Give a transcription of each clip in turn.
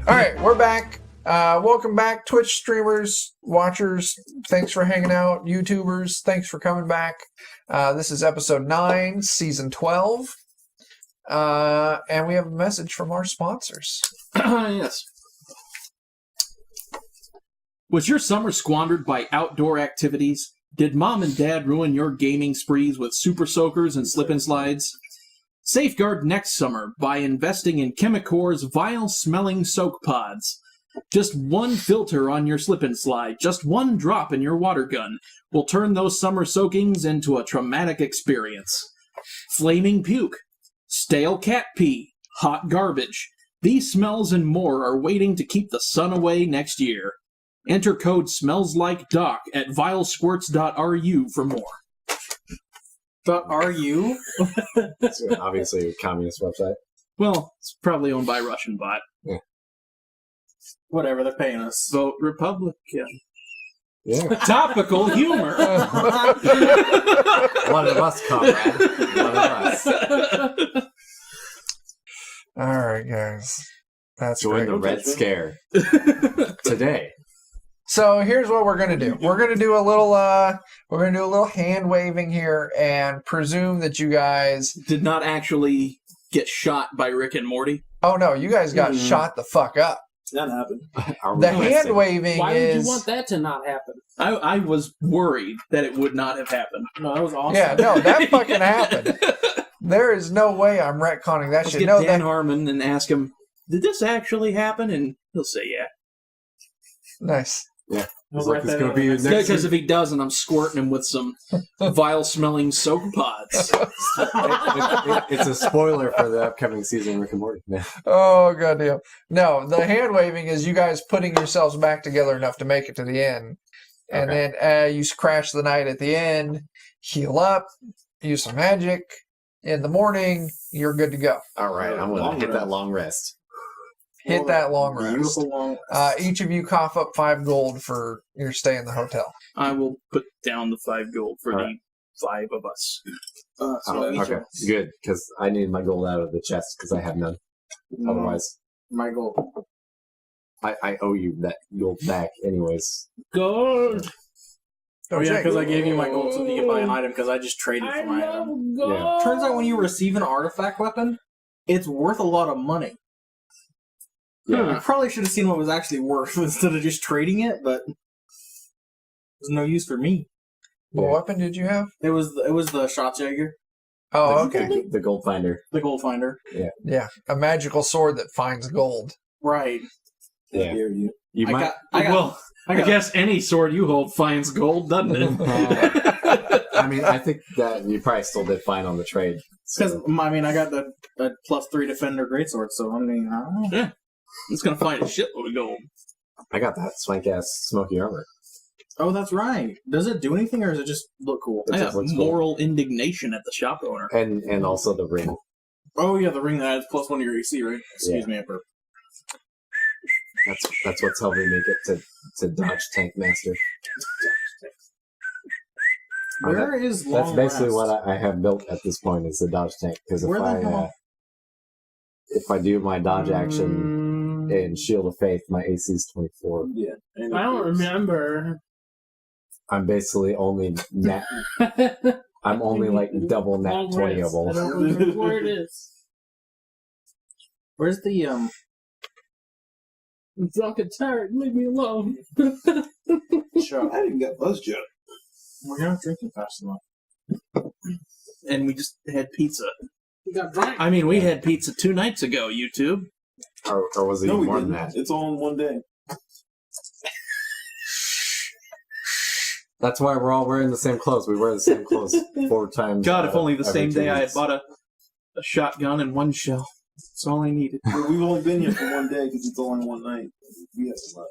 All right, we're back. Welcome back, Twitch streamers, watchers. Thanks for hanging out. YouTubers, thanks for coming back. This is episode 9, season 12. And we have a message from our sponsors. Yes. Was your summer squandered by outdoor activities? Did mom and dad ruin your gaming sprees with super soakers and slip and slides? Safeguard next summer by investing in Chemicor's vile-smelling soak pods. Just one filter on your slip and slide, just one drop in your water gun will turn those summer soakings into a traumatic experience. Flaming puke, stale cat pee, hot garbage. These smells and more are waiting to keep the sun away next year. Enter code SMELLSLIKEDOC at vilesquirts.ru for more. .ru? It's obviously a communist website. Well, it's probably owned by Russian bot. Yeah. Whatever, they're paying us. Vote Republican. Yeah. Topical humor. One of us, comrade. One of us. All right, guys. That's Join great. the Red Scare. Today. So here's what we're gonna do. We're gonna do a little hand waving here and presume that you guys Did not actually get shot by Rick and Morty. Oh no, you guys got shot the fuck up. That happened. The hand waving Why is would you want that to not happen? I was worried that it would not have happened. No, that was awesome. Yeah, no, that fucking happened. There is no way I'm retconning that Let's shit. get No, Dan that Harmon and ask him, did this actually happen? And he'll say yeah. nice. Yeah. We'll It's like write it's that going to be your in. next Because if he doesn't, I'm squirting him with some vile-smelling soap pods. It's a spoiler for the upcoming season of Rick and Morty. Yeah. Oh goddamn. No, the hand waving is you guys putting yourselves back together enough to make it to the end. And then you crash the night at the end, heal up, use some magic. In the morning, you're good to go. All right, I'm going to hit that long rest. Hit that long rest. Beautiful long rest. Each of you cough up 5 gold for your stay in the hotel. I will put down the 5 gold for the 5 of us. Okay, good, because I need my gold out of the chest because I have none. Otherwise, My goal. I owe you that gold back anyways. Gold. Oh, yeah, Jake. because I gave you my gold so that you could buy an item because I just traded I for my item. love gold. Turns out when you receive an artifact weapon, it's worth a lot of money. Yeah. I probably should have seen what it was actually worth instead of just trading it, but there's no use for me. What weapon did you have? It was the Schatzjäger, Oh, okay. The gold finder. the gold finder. Yeah, a magical sword that finds gold. Right. Yeah. You might. I guess any sword you hold finds gold, doesn't it? I mean, I think that you probably still did fine on the trade. Because, So. I mean, I got the +3 defender greatsword, so I mean, I don't know. Yeah. It's going to find a shitload of gold. I got that swank-ass smoky armor. Oh, that's right. Does it do anything, or does it just look cool? It I just have looks cool. moral indignation at the shop owner. And also the ring. Oh, yeah, the ring that adds +1 to your AC, right? Excuse me, Emperor. That's what's helping me get to Dodge Tank Master. Where is That's long basically rest? what I have built at this point is the Dodge Tank. Because Where the hell? if I do my dodge action in Shield of Faith, my AC is 24. Yeah. I don't remember. I'm basically only net. I'm only like double net Long 20 of rest. I them. don't remember where it is. Where's the I'm drunk and tired. Leave me alone. shop? I didn't get buzzed yet. We're not drinking fast enough. And we just had pizza. We got drunk. I mean, we had pizza 2 nights ago, YouTube. Or was it No, even we more than didn't. that? It's all in one day. That's why we're all wearing the same clothes. We wear the same clothes 4 times. God, if only the every same 2 day I had weeks. bought a shotgun and 1 shell. That's all I needed. But we've only been here for one day because it's all in one night. We have a lot.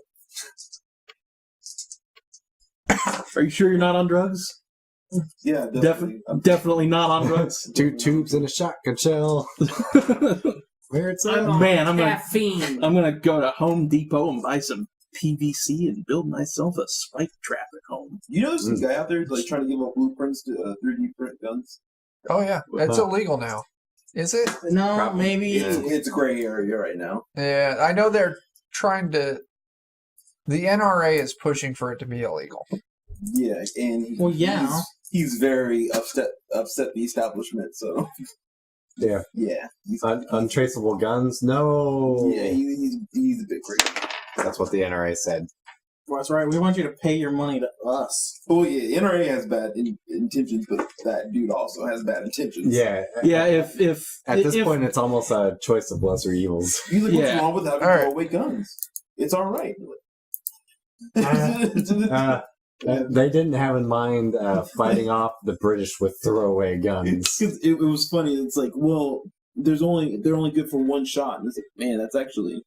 Are you sure you're not on drugs? Yeah, definitely. Definitely not on drugs. 2 tubes and a shotgun shell. Where it's I'm at? on Man, I'm caffeine. gonna go to Home Depot and buy some PVC and build myself a spike trap at home. You know, there's some guy out there like trying to give up blueprints to 3D print guns. Oh yeah, it's illegal now. Is it? No, Probably. maybe. It's a gray area right now. Yeah, I know they're trying to. The NRA is pushing for it to be illegal. Yeah, and Well, yeah. he's very upset the establishment. So Yeah. yeah, Untraceable guns? No. yeah, he's a bit crazy. That's what the NRA said. Well, that's right. We want you to pay your money to us. Oh yeah, NRA has bad intentions, but that dude also has bad intentions. Yeah. Yeah, if At this point, it's almost a choice of lesser evils. He's like, what's Yeah. wrong with having All right. throwaway guns? It's all right. They didn't have in mind fighting off the British with throwaway guns. It was funny. It's like, well, they're only good for one shot, and it's like, man, that's actually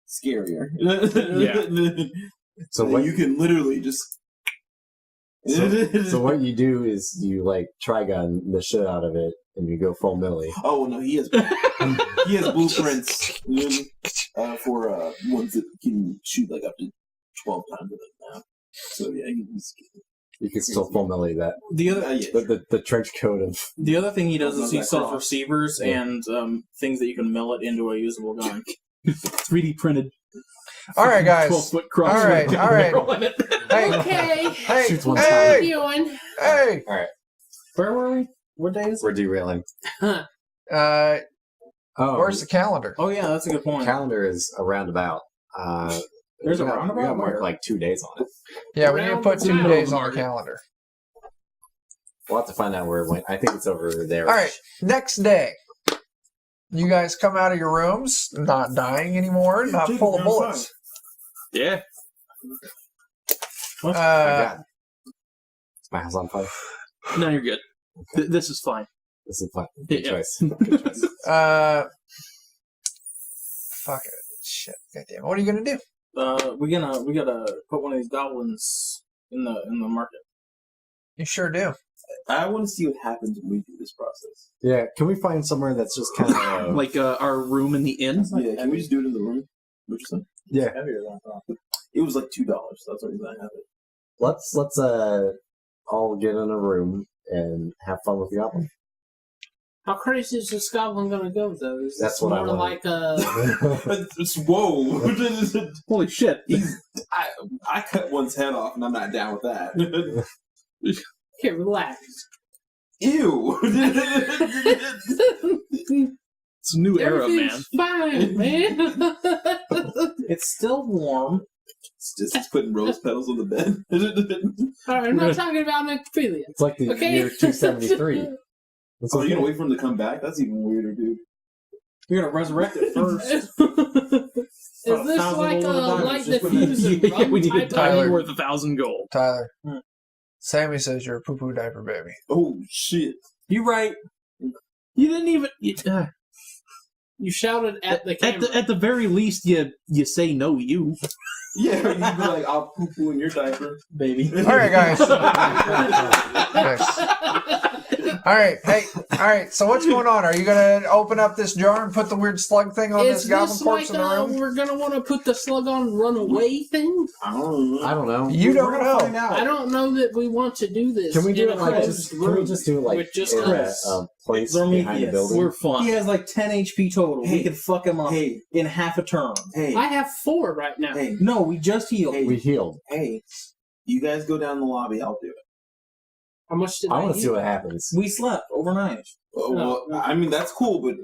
scarier. Yeah. So what you can literally just. So what you do is you like Trigun the shit out of it, and you go full Millie. Oh no, he has blueprints for ones that can shoot like up to 12 times with it now. So yeah, he's. You can still full Millie that. The other Yeah. The trench coat of. the other thing he does is he That sells cross. receivers and things that you can mill it into a usable gun. 3D printed All right, guys. 12-foot cross. All right, all right. Hey, Okay. hey, Shoots one How hey, you doing? hey. Where were we? What day is it? We're derailing. Uh, Oh, where's the calendar? Oh yeah, that's a good point. calendar is a roundabout. There's a we roundabout? got to mark Where? like 2 days on it. Yeah, we need to put 2 Around the days on the market. calendar. We'll have to find out where it went. I think it's over there. All right, next day. You guys come out of your rooms, not dying anymore, not Jacob, full of you're on bullets. Yeah. Oh my Uh, god. Is my house on fire? No, you're good. This is fine. This is fun. Good Yeah. choice. Good choice. fuck it. Shit. Goddamn. What are you gonna do? we gotta put one of these goblins in the market. You sure do. I want to see what happens when we do this process. Yeah, can we find somewhere that's just kind of Like our room in the inn. Yeah, can we just do it in the room? What you say? yeah. Heavier than I thought. It was like $2. That's the reason I have it. Let's all get in a room and have fun with the goblin. How crazy is this goblin gonna go, though? Is That's this what I more want. like a... Whoa! Holy shit. I cut one's head off, and I'm not down with that. Okay, relax. Ew! It's a new era, man. Everything's fine, man. It's still warm. It's putting rose petals on the bed. All right, I'm not talking about necrophilia. It's like the Okay. year 273. It's Oh, you okay. gonna wait for him to come back? That's even weirder, dude. You're gonna resurrect it first. Is About this 1,000 like a gold diamonds light just for that. diffuse and Yeah, we need a rum type diamond of... worth 1,000 gold. Tyler. Hmm. Sammy says you're a poo-poo diaper baby. Oh shit! You right. You didn't even. You shouted at the camera. At the very least, you say no, you. Yeah, you'd be like, "I'll poo poo in your diaper, Baby. All right, guys. All right, hey, all right. So what's going on? Are you gonna open up this jar and put the weird slug thing on Is this goblin this corpse like in the room? we're gonna want to put the slug on run away thing? I don't know. I don't know. You don't We're gonna find know. out. I don't know that we want to do this. Can we do in it a like closed just? Can we room just do it like with just in us. a place Prometheus. behind the building? We're fun. He has like 10 HP total. Hey. We could fuck him up Hey, in half a turn. hey, I have 4 right now. hey, No, we just healed. Hey. We healed. hey! You guys go down the lobby. I'll do it. How much did I I want to see use? what happens. We slept overnight. Well, I mean that's cool, but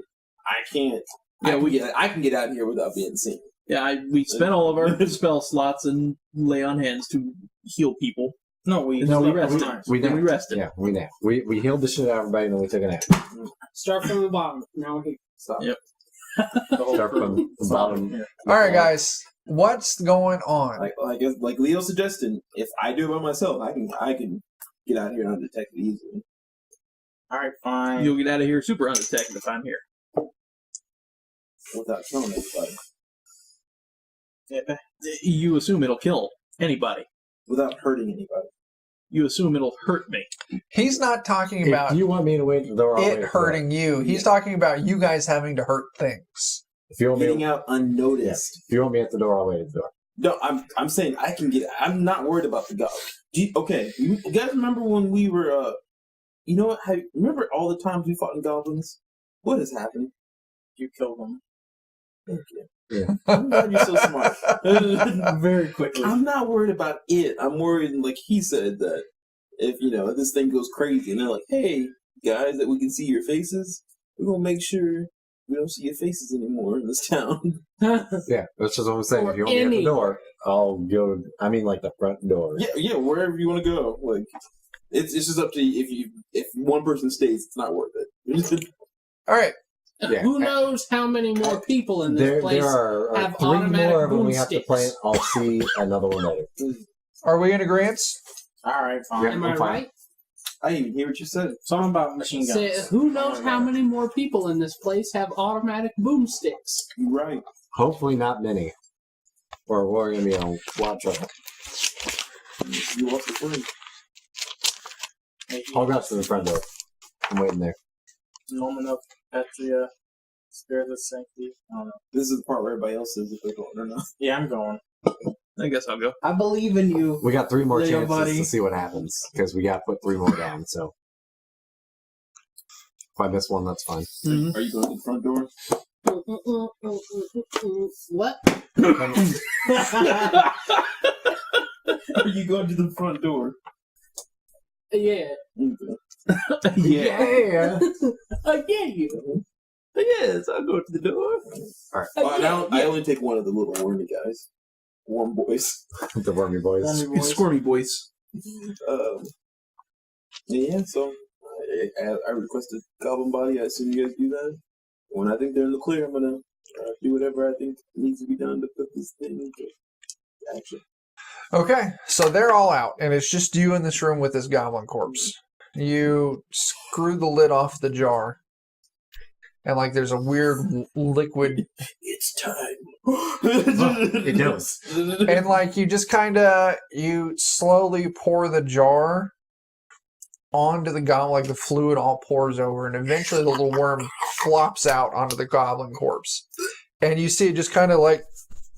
I can't. Yeah, I can get out of here without being seen. Yeah, we spent all of our spell slots and lay on hands to heal people. No, we No, we slept rested. overnight. We Then we napped. rested. Yeah, we napped. We healed the shit out of everybody, and then we took a nap. Start from the bottom. Now we're here. Stop. Yep. The whole Start crew. from the bottom. Yeah. All right, guys. What's going on? Like Leo suggested, if I do it by myself, I can get out here undetected easily. All right, fine. You'll get out of here super undetected if I'm here. Without killing anybody. You assume it'll kill anybody. Without hurting anybody. You assume it'll hurt me. He's not talking about If you want me to wait at the door, I'll wait it at the door. hurting you. He's talking about you guys having to hurt things. If you want me, Getting out unnoticed. if you want me at the door, I'll wait at the door. No, I'm saying I can get. I'm not worried about the goblin. Okay, you guys remember when we were? You know what? Remember all the times we fought in goblins? What has happened? You killed them. Thank you. I'm glad you're so smart. Very quickly. I'm not worried about it. I'm worried, like he said, that if this thing goes crazy and they're like, "Hey guys, that we can see your faces, we're gonna make sure we don't see your faces anymore in this town." Yeah, that's just what I'm saying. Or If you want me at the any- door, I'll go. I mean, like the front door. Yeah, wherever you want to go. Like, it's just up to you. If one person stays, it's not worth it. All right. Yeah. Who knows how many more people in this There place are have 3 automatic more of them boom we have to sticks? plant. I'll see another one later. Are we in agreement? All right, fine. Yeah. Am I I'm fine. right? I didn't even hear what you said. Something about machine guns. Say, who knows how many more people in this place have automatic boomsticks? You're right. Hopefully not many. Or we're going to be on watch out. You lost the friend. I'll go up to the front door. I'm waiting there. Moment of Petria, Spirit of Sanctity. I don't know. This is the part where everybody else says if they're going or not. Yeah, I'm going. I guess I'll go. I believe in you. We got 3 more There you go, chances buddy. to see what happens. Because we got to put 3 more down, so. If I miss one, that's fine. Mhm. Are you going to the front door? What? Are you going to the front door? Yeah. Okay. Yeah. I get you. Yes, I'll go to the door. I only take one of the little wormy guys. Worm boys. The wormy boys. It's squirmy boys. Yeah, so I requested Goblin Body. I assume you guys do that. When I think they're in the clear, I'm gonna do whatever I think needs to be done to put this thing into action. Okay, so they're all out, and it's just you in this room with this goblin corpse. You screw the lid off the jar, and like there's a weird liquid, It's time. It goes. and like you just you slowly pour the jar onto the goblin, like the fluid all pours over, and eventually the little worm flops out onto the goblin corpse, and you see it just kind of like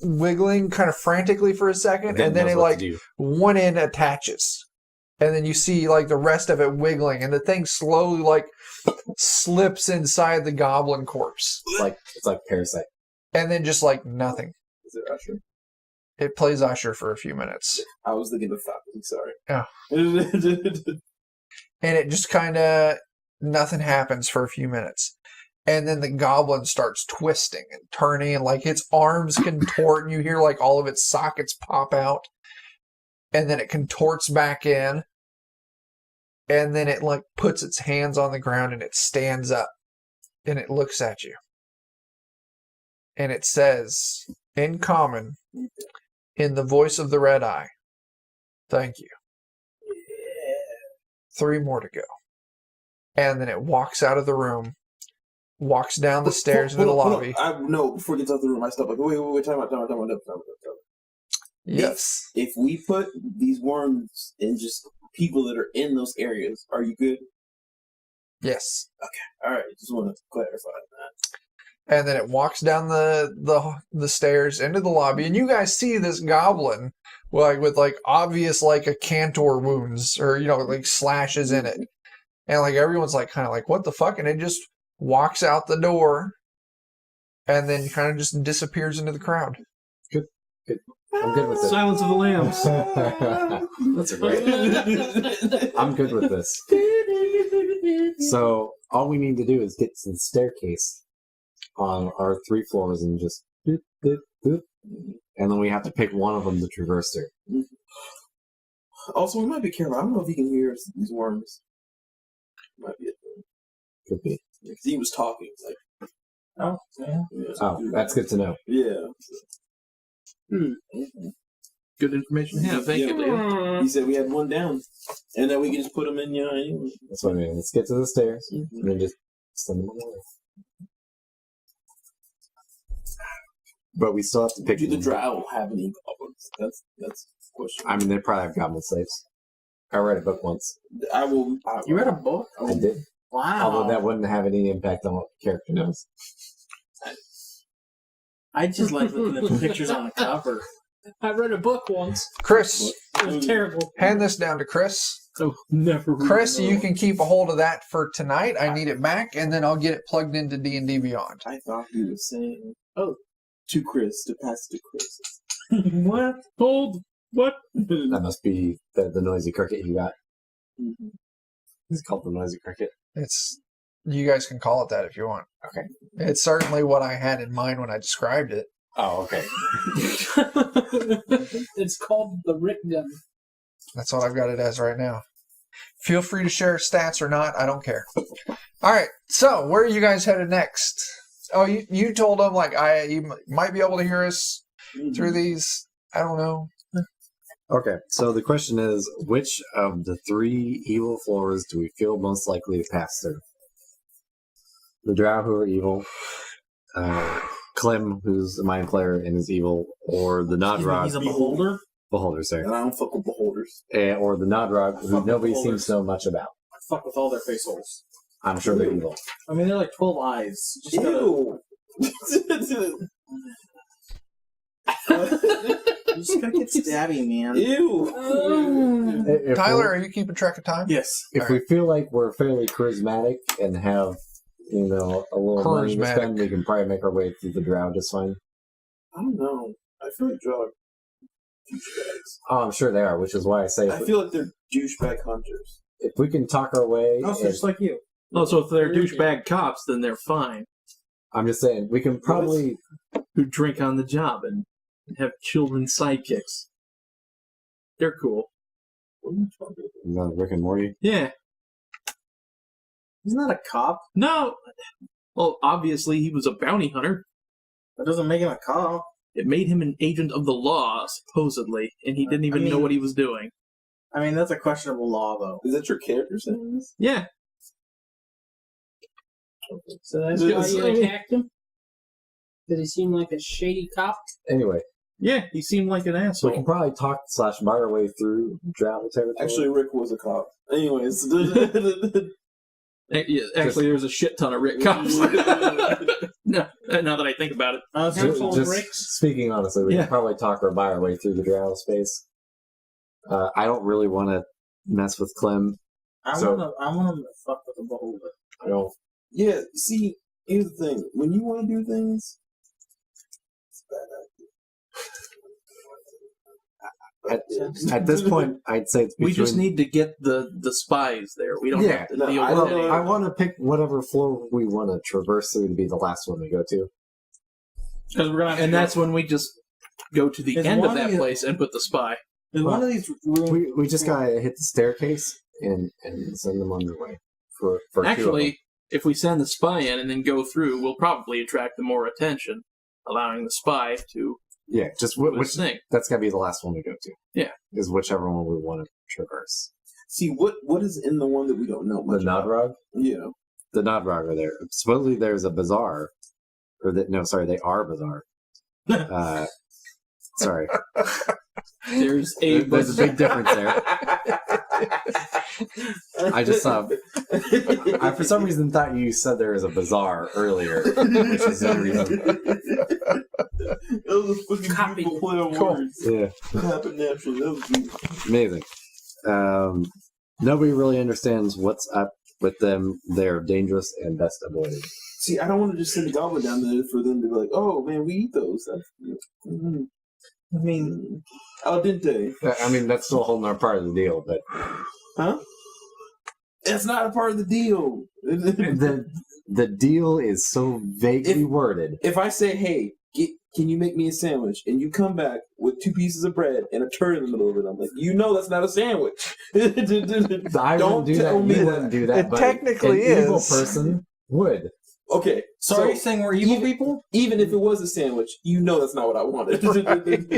wiggling kind of frantically for a second, and then knows it what like to do. one end attaches, and then you see like the rest of it wiggling, and the thing slowly like slips inside the goblin corpse, It's like Parasite. and then just like nothing. Is it Usher? It plays Usher for a few minutes, I was thinking of Falcon. Sorry. Yeah. Yeah. and it just kind of nothing happens for a few minutes. And then the goblin starts twisting and turning, and like its arms contort, and you hear like all of its sockets pop out. And then it contorts back in. And then it like puts its hands on the ground and it stands up. And it looks at you. And it says, in common, in the voice of the Red Eye, "Thank you. 3 more to go." And then it walks out of the room. Walks down the stairs into the lobby. No, before it gets out the room, I stop like, wait, time out. Yes. If we put these worms in just people that are in those areas, are you good? Yes. All right, just want to clarify that. And then it walks down the stairs into the lobby, and you guys see this goblin with obvious like Akantor wounds or like slashes in it, and like everyone's like kind of like what the fuck, and it just walks out the door, and then kind of just disappears into the crowd. I'm good with this. Silence of the Lambs. That's great. I'm good with this. So all we need to do is get to the staircase on our 3 floors and just boop, boop, boop. And then we have to pick one of them to traverse through. Also, we might be careful. I don't know if he can hear these worms. Might be a thing. Could be. Because he was talking. Like, Oh, yeah. yeah, Oh, that's good to know. Yeah. Good information to have. Thank you, Dave. He said we had one down, and that we can just put them in. Anyway. That's what I mean. Let's get to the stairs and then just send them away. But we still have to pick Do the them. drow have any goblins? That's the question. I mean, they probably have goblin slaves. I read a book once. I will. You read a book? I did. Wow. Although that wouldn't have any impact on what the character knows. I just like looking at the pictures on the cover. I read a book once. Chris, It was terrible. hand this down to Chris. So never. read Chris, another you one. can keep a hold of that for tonight. I need it back, and then I'll get it plugged into D&D Beyond. I thought he was saying. to Chris to pass it to Chris. What? Hold. What? That must be the noisy cricket you got. Mhm. It's called the noisy cricket. It's you guys can call it that if you want. Okay. It's certainly what I had in mind when I described it. Oh, okay. It's called the Rick gun. That's what I've got it as right now. Feel free to share stats or not. I don't care. All right. So where are you guys headed next? Oh, you told them like you might be able to hear us through these. I don't know. Okay, so the question is, which of the 3 evil floors do we feel most likely to pass through? The Drow, who are evil, Clem, who's a mind flayer and is evil, or the Nadragh, He's a beholder? beholder, sorry, And I don't fuck with beholders. or the Nadragh, who Fuck nobody beholders. seems to know much about. I fuck with all their face holes. I'm sure they're evil. I mean, they're like 12 eyes. Just gotta, Ew. you just gotta get stabby, man. Ew. If Tyler, we're- are you keeping track of time? Yes. if we feel like we're fairly charismatic and have, a little money to spend, we can probably make our way through the Drow just fine. I don't know. I feel like Drow are douchebags. Oh, I'm sure they are, which is why I say I feel like they're douchebag hunters. if we can talk our way, Also, and- just like you. Oh, so if they're douchebag cops, then they're fine. I'm just saying, we can probably... Who drink on the job and have children sidekicks. They're cool. What are you talking about? Rick and Morty. Yeah. He's not a cop. No. Well, obviously he was a bounty hunter. That doesn't make him a cop. It made him an agent of the law, supposedly, and he didn't even know what he was doing. I mean, that's a questionable law, though. Is that your character saying this? Yeah. So that's why you attacked him? Did he seem like a shady cop? Anyway, Yeah, he seemed like an so asshole. we can probably talk / buy our way through Drow territory. Actually, Rick was a cop. Anyways. Yeah, actually, there's a shit ton of Rick cops. No, now that I think about it. Handful of just bricks? speaking honestly, we Yeah. can probably talk or buy our way through the Drow space. I don't really want to mess with Clem. I So- want him to fuck with the beholder. I don't. Yeah, see, here's the thing. When you want to do things, it's a bad At this point, I'd say it's We between... just need to get the spies there. We don't Yeah, have to no, deal I with don't any. know. I want to pick whatever floor we want to traverse through to be the last one we go to. Because we're gonna have to And go- that's when we just go to the Is end one of of that the- place and put the spy. Is one of these rooms... We just gotta hit the staircase and send them on their way. For two of them. Actually, if we send the spy in and then go through, we'll probably attract the more attention, allowing the spy to yeah, just do which his thing. that's gotta be the last one we go to. Yeah. Is whichever one we want to traverse. See, what is in the one that we don't know The much about? Nadragh? Yeah. The Nadragh are there. Supposedly there's a bazaar. They are bazaar. Sorry. There's a There's a big difference there. I just saw. I for some reason thought you said there was a bazaar earlier, which is no reason. That was a fucking Copy. beautiful play on Cool. words. Yeah, It happened naturally. That was beautiful. amazing. Nobody really understands what's up with them. They're dangerous and best avoided. See, I don't want to just send a goblin down there for them to be like, oh, man, we eat those. That's, I mean, al dente. I mean, that's still a whole nother part of the deal, but Huh? That's not a part of the deal. the deal is so vaguely worded. If I say, hey, can you make me a sandwich? And you come back with 2 pieces of bread and a turd in the middle of it, I'm like, that's not a sandwich. I Don't wouldn't do tell that. me You that. wouldn't do that. It but technically an evil is. person would. Okay, so are you saying we're evil people? even if it was a sandwich, that's not what I wanted.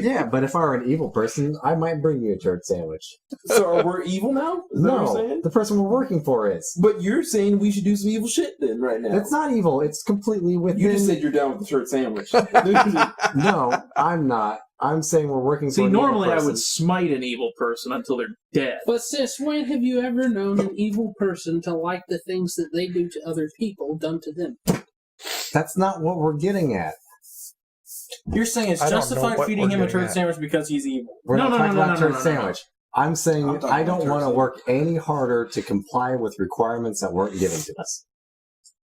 Yeah, but if I were an evil person, I might bring you a turd sandwich. So are we evil now? Is that what you're No, saying? the person we're working for is. But you're saying we should do some evil shit then right now. It's not evil. It's completely within. You just said you're down with the turd sandwich. No, I'm not. I'm saying we're working for See, an evil normally I person. would smite an evil person until they're dead. But sis, when have you ever known an evil person to like the things that they do to other people done to them? That's not what we're getting at. You're saying it's I don't know justified what feeding we're him a getting turd at. sandwich because he's evil. We're No, not no, talking no, about no, turd no, no, sandwich. I'm saying I'm talking I about don't turd want to sandwich. work any harder to comply with requirements that weren't given to us.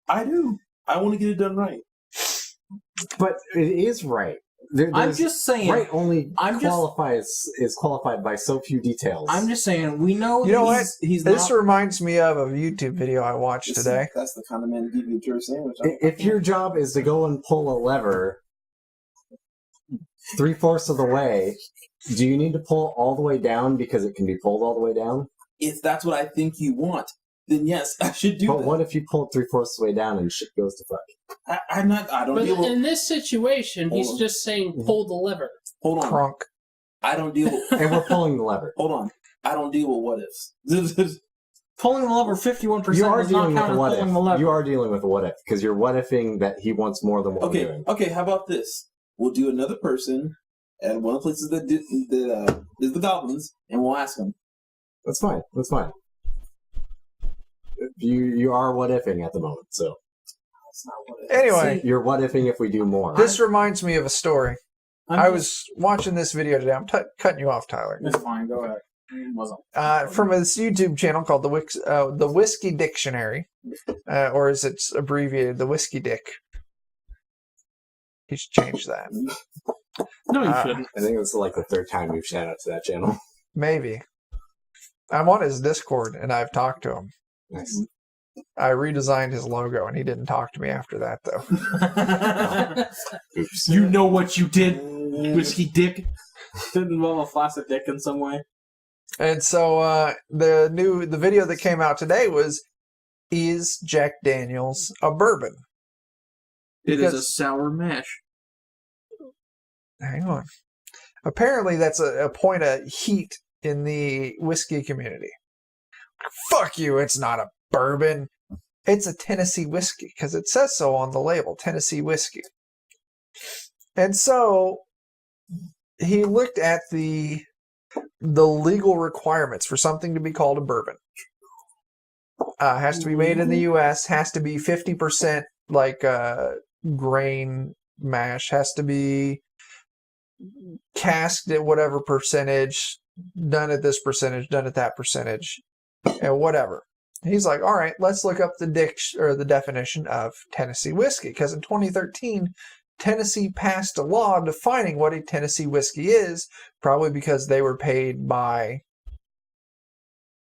I do. I want to get it done right. But it is right. I'm There's- just saying. right only I'm just- is qualified by so few details. I'm just saying. We know. You know what? He's This not. reminds me of a YouTube video I watched today. That's the kind of man to give you a jerk sandwich. If your job is to go and pull a lever 3/4 of the way, do you need to pull all the way down because it can be pulled all the way down? If that's what I think you want, then yes, I should do But that. what if you pull 3/4 of the way down and shit goes to fuck? I'm not. I don't But deal with. in this situation, he's Hold on. just saying pull the lever. Hold on. Crunk. I don't deal with. And we're pulling the lever. Hold on. I don't deal with what ifs. Pulling the lever 51% You are does not dealing with count a as what pulling if. the lever. You are dealing with a what if because you're what ifing that he wants more than what we're Okay. doing. Okay. How about this? We'll do another person at one of the places that is the goblins, and we'll ask them. That's fine. That's fine. You are what ifing at the moment, so That's not what if. Anyway, you're what ifing if we do more. this reminds me of a story. I'm I just- was watching this video today. I'm cutting you off, Tyler. It's fine. Go ahead. It wasn't. From this YouTube channel called the Whiskey Dictionary, or as it's abbreviated, the Whiskey Dick. He should change that. No, you Uh, shouldn't. I think it's like the third time we've shout out to that channel. Maybe. I'm on his Discord and I've talked to him. Nice. I redesigned his logo and he didn't talk to me after that though. Oops. You know what you did, whiskey dick. Did it involve a flaccid dick in some way? And so the video that came out today was, is Jack Daniels a bourbon? It is a Because- sour mash. Hang on. Apparently that's a point of heat in the whiskey community. Fuck you, it's not a bourbon. It's a Tennessee whiskey because it says so on the label, Tennessee whiskey. And so he looked at the legal requirements for something to be called a bourbon. Has to be made in the U.S. Has to be 50% like grain mash. Has to be casked at whatever percentage, done at this percentage, done at that percentage, and whatever. He's like, all right, let's look up the definition of Tennessee whiskey, because in 2013, Tennessee passed a law defining what a Tennessee whiskey is, probably because they were paid by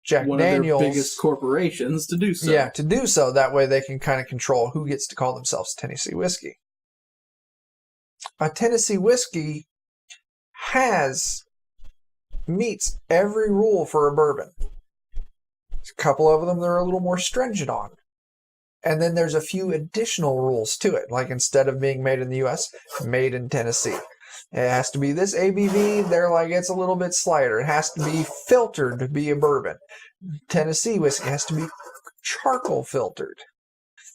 Jack One Daniels. of their biggest corporations to do so. Yeah, to do so. That way they can kind of control who gets to call themselves Tennessee whiskey. A Tennessee whiskey meets every rule for a bourbon. A couple of them they're a little more stringent on. And then there's a few additional rules to it, like instead of being made in the U.S., made in Tennessee. It has to be this ABV. They're like, it's a little bit slighter. It has to be filtered to be a bourbon. Tennessee whiskey has to be charcoal filtered.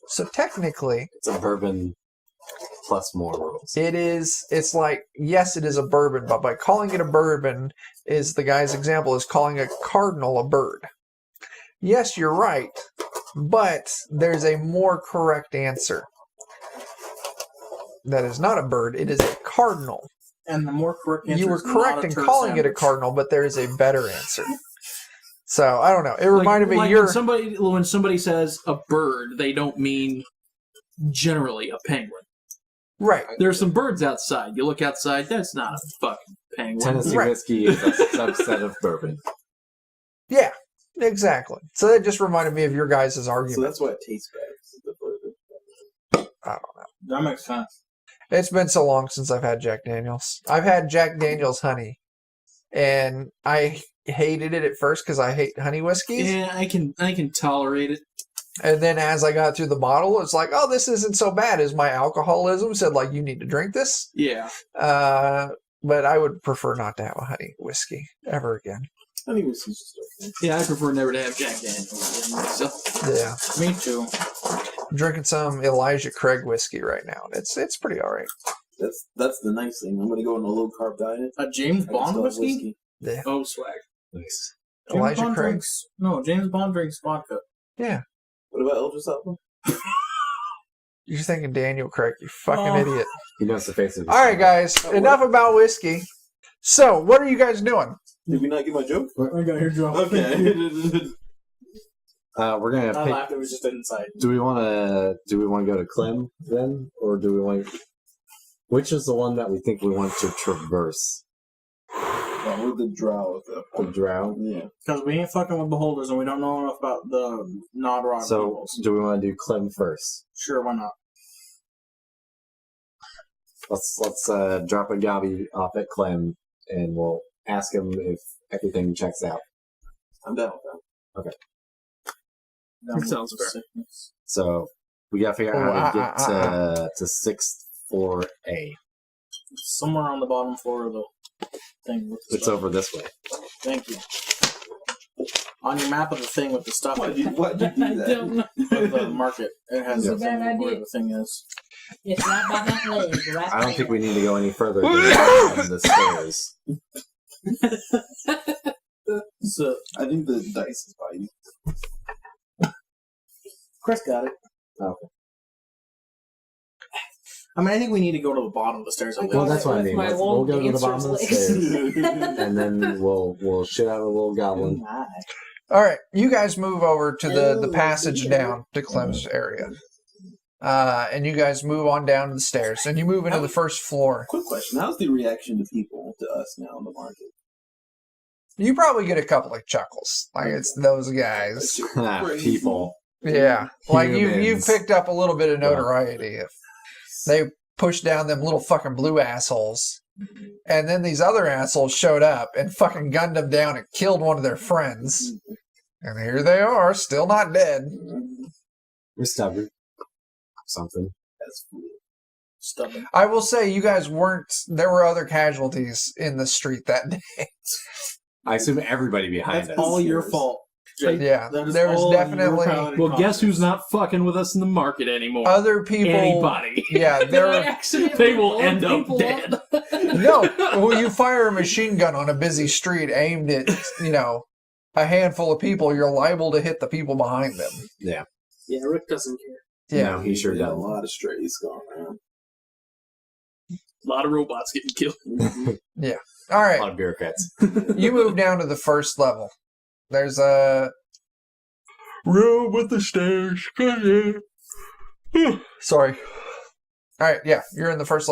So technically, It's a bourbon plus more rules. it's like, yes, it is a bourbon, but by calling it a bourbon is the guy's example is calling a cardinal a bird. Yes, you're right, but there's a more correct answer. That is not a bird, it is a cardinal. And the more correct answer You were is not correct a in turd calling it a sandwich. cardinal, but there is a better answer. So, I don't know. It reminded me like you're... when somebody says a bird, they don't mean generally a penguin. Right. There's some birds outside. You look outside, that's not a fucking penguin. Tennessee Right. whiskey is a subset of bourbon. Yeah, exactly. So that just reminded me of your guys' So argument. that's why it tastes bad. 'cause of the bourbon. I don't know. That makes sense. It's been so long since I've had Jack Daniels. I've had Jack Daniels honey, and I hated it at first because I hate honey whiskeys. Yeah, I can tolerate it. And then as I got through the bottle, it's like, oh, this isn't so bad. As my alcoholism said, like, you need to drink this. Yeah. But I would prefer not to have a honey whiskey ever again. I think it's just okay. Yeah, I prefer never to have Jack Daniels again. So. Yeah, Me too. I'm drinking some Elijah Craig whiskey right now. It's pretty all right. That's the nice thing. I'm gonna go on a low carb diet. A James I can Bond still have whiskey? Yeah, Oh, swag. Nice. James Elijah Bond Craig. drinks. No, James Bond drinks vodka. Yeah. What about Eldritch Alpha? You're thinking Daniel Craig, you fucking Oh. idiot. He knows the face of his All right, guys, enough about whiskey. So, what are you guys doing? Did we not get my joke? I got your joke. Okay. We're gonna I pick. laughed. It was just inside. Do we want to go to Clem then, or do we want? Which is the one that we think we want to traverse? With the drow. The drow? Yeah. Because we ain't fucking with beholders and we don't know enough about the Nadragh So, peoples. do we want to do Clem first? Sure, why not? Let's drop a gobby off at Clem, and we'll ask him if everything checks out. I'm down with that. That sounds fair. So, we gotta figure out how to get to 6th floor A. Somewhere on the bottom floor of the thing. With the It's stuff. over this way. Thank you. On your map of the thing with the stuff Why'd you do I that? don't know. of the market, it has It's the a bad thing where idea. the thing is. It's right by that leg. Right I don't think we there. need to go any further than the stairs. So, I think the dice is biting. Chris got it. Okay. I mean, I think we need to go to the bottom of the stairs. I Well, got that's it what I with mean. my We'll long go to the dancer's bottom of the legs. stairs, and then we'll shit out a little goblin. All right, you guys move over to the Oh, passage dear. down to Clem's area. And you guys move on down the stairs, and you move into the first floor. Quick question: how's the reaction to people to us now in the market? You probably get a couple of chuckles, like it's those guys. People. Yeah, like you've Humans. picked up a little bit of notoriety. If they push down them little fucking blue assholes, and then these other assholes showed up and fucking gunned them down and killed one of their friends, and here they are, still not dead. We're stubborn. Something. That's weird. Stubborn. I will say, you guys weren't. There were other casualties in the street that day. I assume everybody behind That's us. all your fault. Jake. Yeah, That is there was all definitely your paladin Well, guess who's confidence. not fucking with us in the market anymore? other people. Anybody. Yeah, there By are. accident, They will blow end up people dead. No, well, you fire a machine gun on a busy street aimed at, a handful of people, you're liable to hit the people behind them. Yeah, Rick doesn't care. Yeah. No, he sure There's a does. lot of strays going around. A lot of robots getting killed. All A right, lot of bureaucrats. you move down to the first level. There's a room with the stairs. Sorry. All right, yeah, you're in the first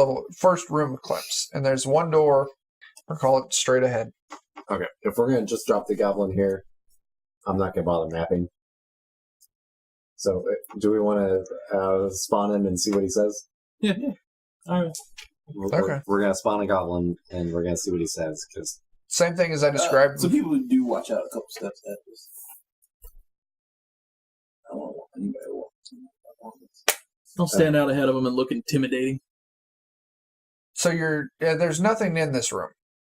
room of Clem's, and there's one door, or call it straight ahead. Okay, if we're gonna just drop the goblin here, I'm not gonna bother mapping. So, do we want to spawn him and see what he says? Yeah. Alright. We're gonna spawn a goblin and we're gonna see what he says because Same thing as I described. So people do watch out a couple steps ahead of us. I don't want anybody to walk. Don't stand out ahead of them and look intimidating. So there's nothing in this room.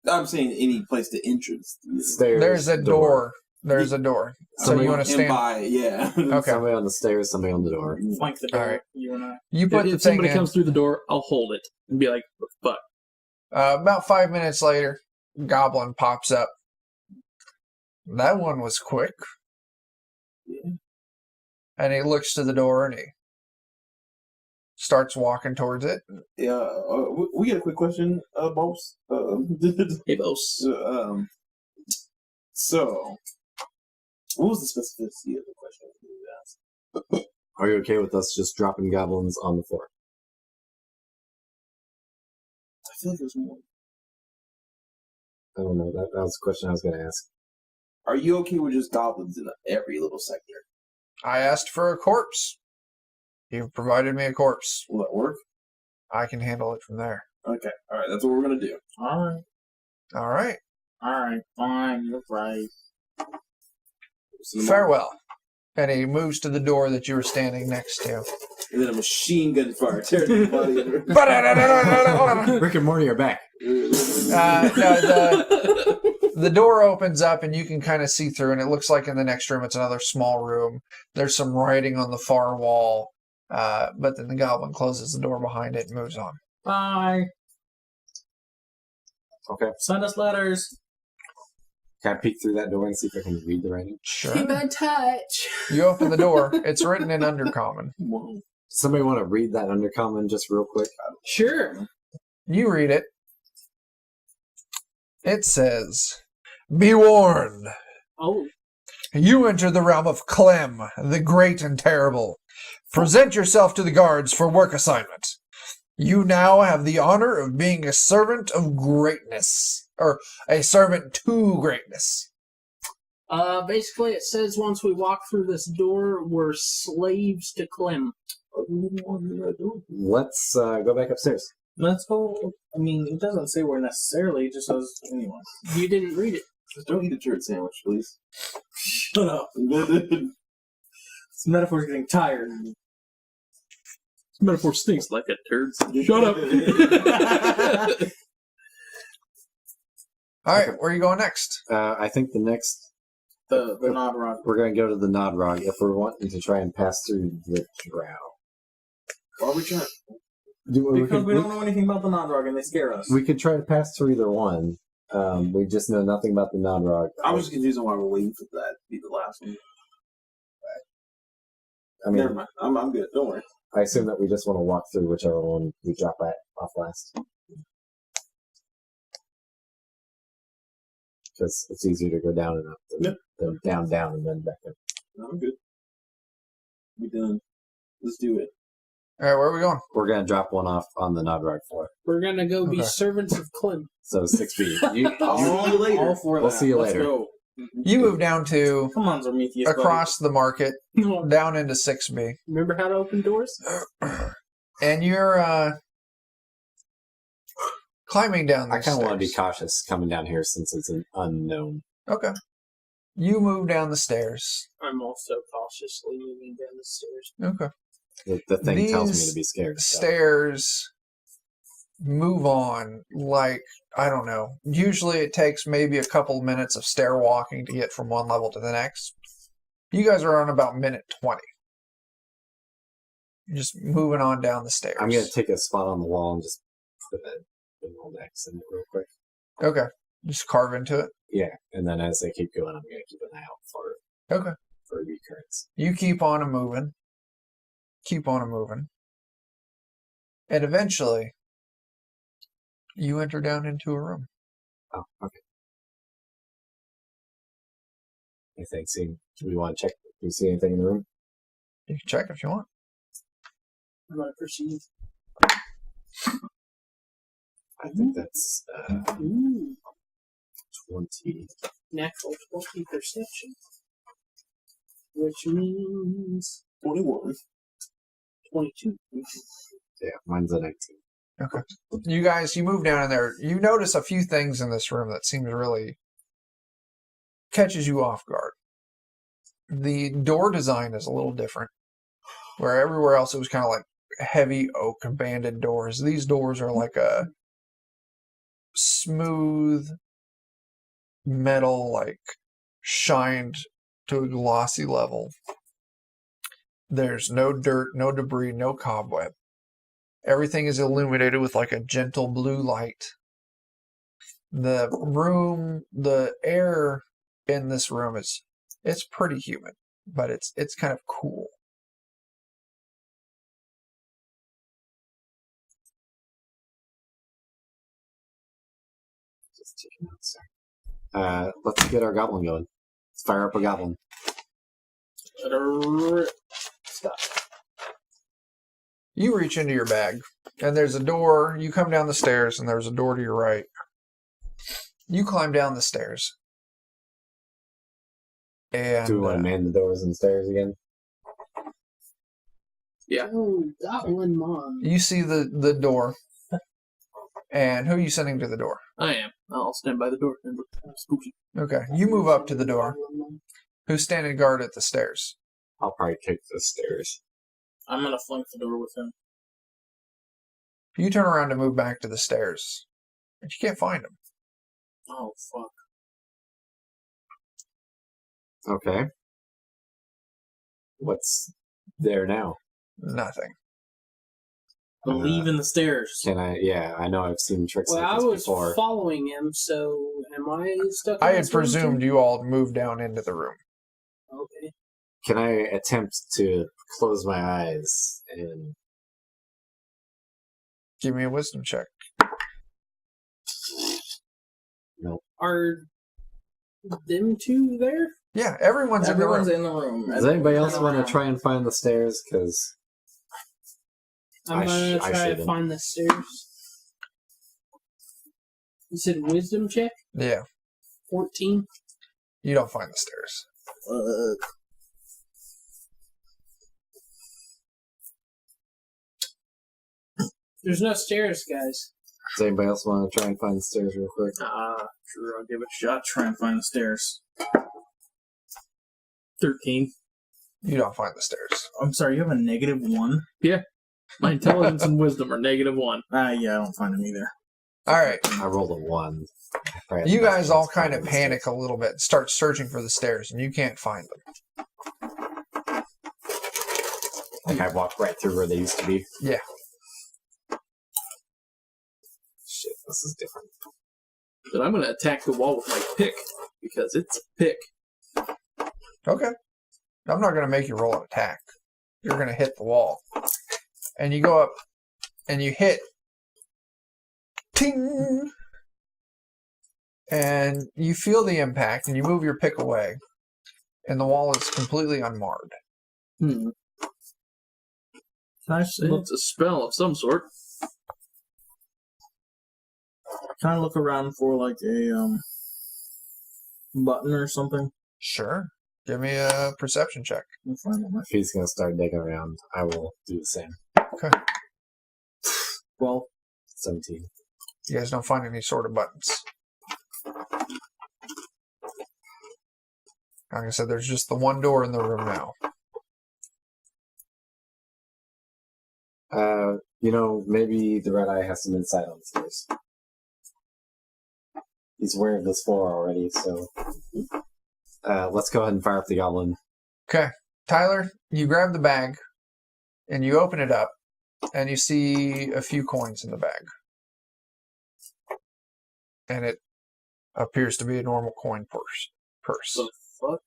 I'm saying any place to entrance. stairs. There's a door. There's a door. So you want to stand? by? Yeah. Okay. Somebody on the stairs, somebody on the door. Flank the door. Alright. You and I. You put the If thing somebody in. comes through the door, I'll hold it and be like, what the fuck? About 5 minutes later, Goblin pops up. That one was quick. Yeah. And he looks to the door and he starts walking towards it. Yeah. We got a quick question, boss. Hey, boss. So, what was the specificity of the question you asked? Are you okay with us just dropping goblins on the floor? I feel like there's more. I don't know. That was the question I was gonna ask. Are you okay with just goblins in every little sector? I asked for a corpse. You've provided me a corpse. Will that work? I can handle it from there. Okay. All right. That's what we're gonna do. Alright. All right. Alright. Fine. You're right. See you tomorrow. Farewell. And he moves to the door that you were standing next to. And then a machine gun fire tears his body. Under. Rick and Morty are back. No, the door opens up and you can kind of see through, and it looks like in the next room it's another small room. There's some writing on the far wall, but then the goblin closes the door behind it and moves on. Bye. Okay. Send us letters. Can I peek through that door and see if I can read the writing? Sure. Keep in touch. You open the door. It's written in Undercommon. Whoa. Somebody want to read that undercommon just real quick? Sure. You read it. It says, "Be warned. Oh, You enter the realm of Clem, the great and terrible. Present yourself to the guards for work assignment. You now have the honor of being a servant of greatness. Or a servant to greatness. Basically, it says once we walk through this door, we're slaves to Clem. Let's go back upstairs. Let's go. I mean, it doesn't say where necessarily. It just says anyone. You didn't read it. Just don't eat a turd sandwich, please. Shut up. This metaphor's getting tired. This metaphor stinks like a turd. Shut up. All right, where are you going next? I think the next The Nadragh. we're going to go to the Nadragh if we're wanting to try and pass through the Drow. Why are we trying? Because we don't know anything about the Nadragh and they scare us. We could try to pass through either one. We just know nothing about the Nadragh. I was confused on why we're waiting for that to be the last one. I mean, Never mind. I'm good. Don't worry. I assume that we just want to walk through whichever one we drop off last. Because it's easier to go down and up than down, and then back up. No, I'm good. We done. Let's do it. All right, where are we going? We're going to drop one off on the Nadragh floor. We're gonna go be Okay. servants of Clem. So 6B. I'll see you later. All for We'll that. see you Let's later. go. You move down to Come on, Prometheus. across the market, down into 6B. Remember how to open doors? And you're climbing down the I kind of want to be stairs. cautious coming down here since it's an unknown. Okay. You move down the stairs. I'm also cautiously moving down the stairs. Okay. The thing tells me These to be scared. So. Stairs move on like, I don't know. Usually it takes maybe a couple minutes of stair walking to get from one level to the next. You guys are on about minute 20. You're just moving on down the stairs. I'm going to take a spot on the wall and just put a little X in it real quick. Okay. Just carve into it. Yeah, and then as they keep going, I'm going to keep an eye out for recurrence. You keep on a moving. Keep on a moving. And eventually, you enter down into a room. Oh, okay. I think. Do we want to check? Do you see anything in the room? You can check if you want. I'm gonna perceive. I think that's Ooh, 20. natural 20 perception. Which means 21. 22. Yeah, mine's a 19. Okay. You guys, you move down in there. You notice a few things in this room that seems really catches you off guard. The door design is a little different. Where everywhere else it was kind of like heavy oak and banded doors. These doors are like a smooth metal, like shined to a glossy level. There's no dirt, no debris, no cobweb. Everything is illuminated with like a gentle blue light. The room, the air in this room it's pretty humid, but it's kind of cool. Just taking notes there. Let's get our goblin going. Let's fire up a goblin. Stop. You reach into your bag, and there's a door. You come down the stairs, and there's a door to your right. You climb down the stairs. And Do we want to man the doors and stairs again? Yeah. Oh, Goblin Mom. you see the door. And who are you sending to the door? I am. I'll stand by the door and look spooky. Okay, you move up to the door. Who's standing guard at the stairs? I'll probably take the stairs. I'm gonna flank the door with him. You turn around to move back to the stairs, but you can't find him. Oh fuck! Okay. What's there now? Nothing. Believe in the stairs. Can I? Yeah, I know I've seen tricks Well, like I this was before. following him, so am I stuck in I had this room presumed too? you all moved down into the room. Okay. Can I attempt to close my eyes and Give me a wisdom check. Are them two there? Yeah, everyone's in the room. Everyone's in the room. does anybody else want to try and find the stairs? Because I'm gonna I try to shouldn't. find the stairs. You said wisdom check? Yeah, 14. you don't find the stairs. There's no stairs, guys. Does anybody else want to try and find the stairs real quick? Sure, I'll give it a shot. Try and find the stairs. 13. You don't find the stairs. I'm sorry, you have a -1? My intelligence and wisdom are -1. Yeah, I don't find them either. All right. I rolled a 1. You guys all kind of panic a little bit, start searching for the stairs, and you can't find them. Like I walked right through where they used to be. Yeah. Shit, this is different. But I'm going to attack the wall with my pick, because it's a pick. Okay. I'm not going to make you roll an attack. You're going to hit the wall. And you go up and you hit. Ting! And you feel the impact and you move your pick away. And the wall is completely unmarred. Hmm. Can I see? Well, it's a spell of some sort. Can I look around for like a button or something? Sure. Give me a perception check. I'll find it. If he's gonna start digging around, I will do the same. Okay. 12. 17. You guys don't find any sort of buttons. Like I said, there's just the one door in the room now. Maybe the red eye has some insight on the stairs. He's aware of this floor already, so let's go ahead and fire up the goblin. Okay. Tyler, you grab the bag and you open it up and you see a few coins in the bag. And it appears to be a normal coin purse. The fuck?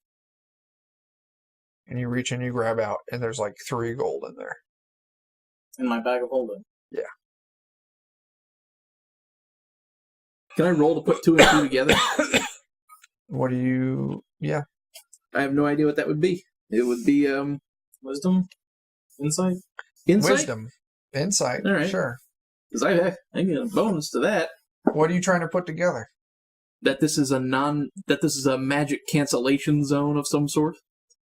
And you reach and you grab out and there's like 3 gold in there. In my bag of holding. Yeah. Can I roll to put 2 and 2 together? What do you... Yeah. I have no idea what that would be. It would be, Wisdom? Insight? insight? Wisdom. Insight. All right. Sure. Because I get a bonus to that. What are you trying to put together? That this is a magic cancellation zone of some sort.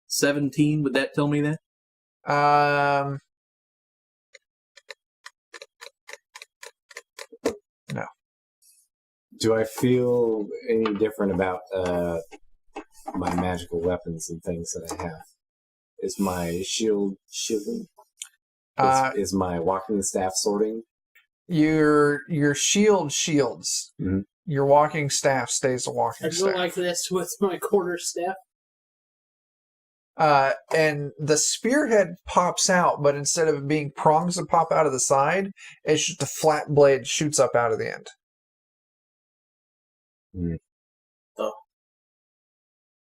17, would that tell me that? No. Do I feel any different about my magical weapons and things that I have? Is my shield shielding? Is my walking staff sorting? Your shield shields. Mhm. Your walking staff stays a walking I go staff. like this with my quarter staff. And the spearhead pops out, but instead of it being prongs that pop out of the side, it's just a flat blade shoots up out of the end.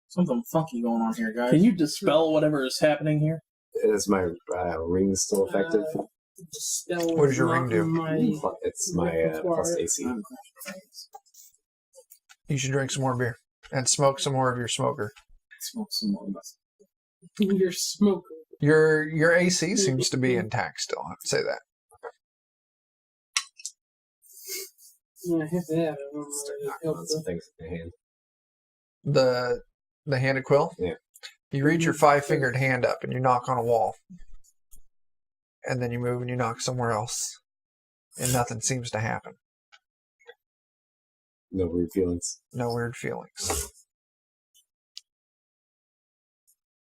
Something funky going on here, guys. Can you dispel whatever is happening here? Is my ring still effective? Dispel What does your ring do? It's my plus AC. You should drink some more beer and smoke some more of your smoker. Smoke some more. Your smoker. Your AC seems to be intact still. I have to say that. Yeah, I have that. I don't know Start if it knocking on helps. some things with my hand. The handed quill? Yeah. You reach your 5-fingered hand up and you knock on a wall. And then you move and you knock somewhere else. And nothing seems to happen. No weird feelings. No weird feelings.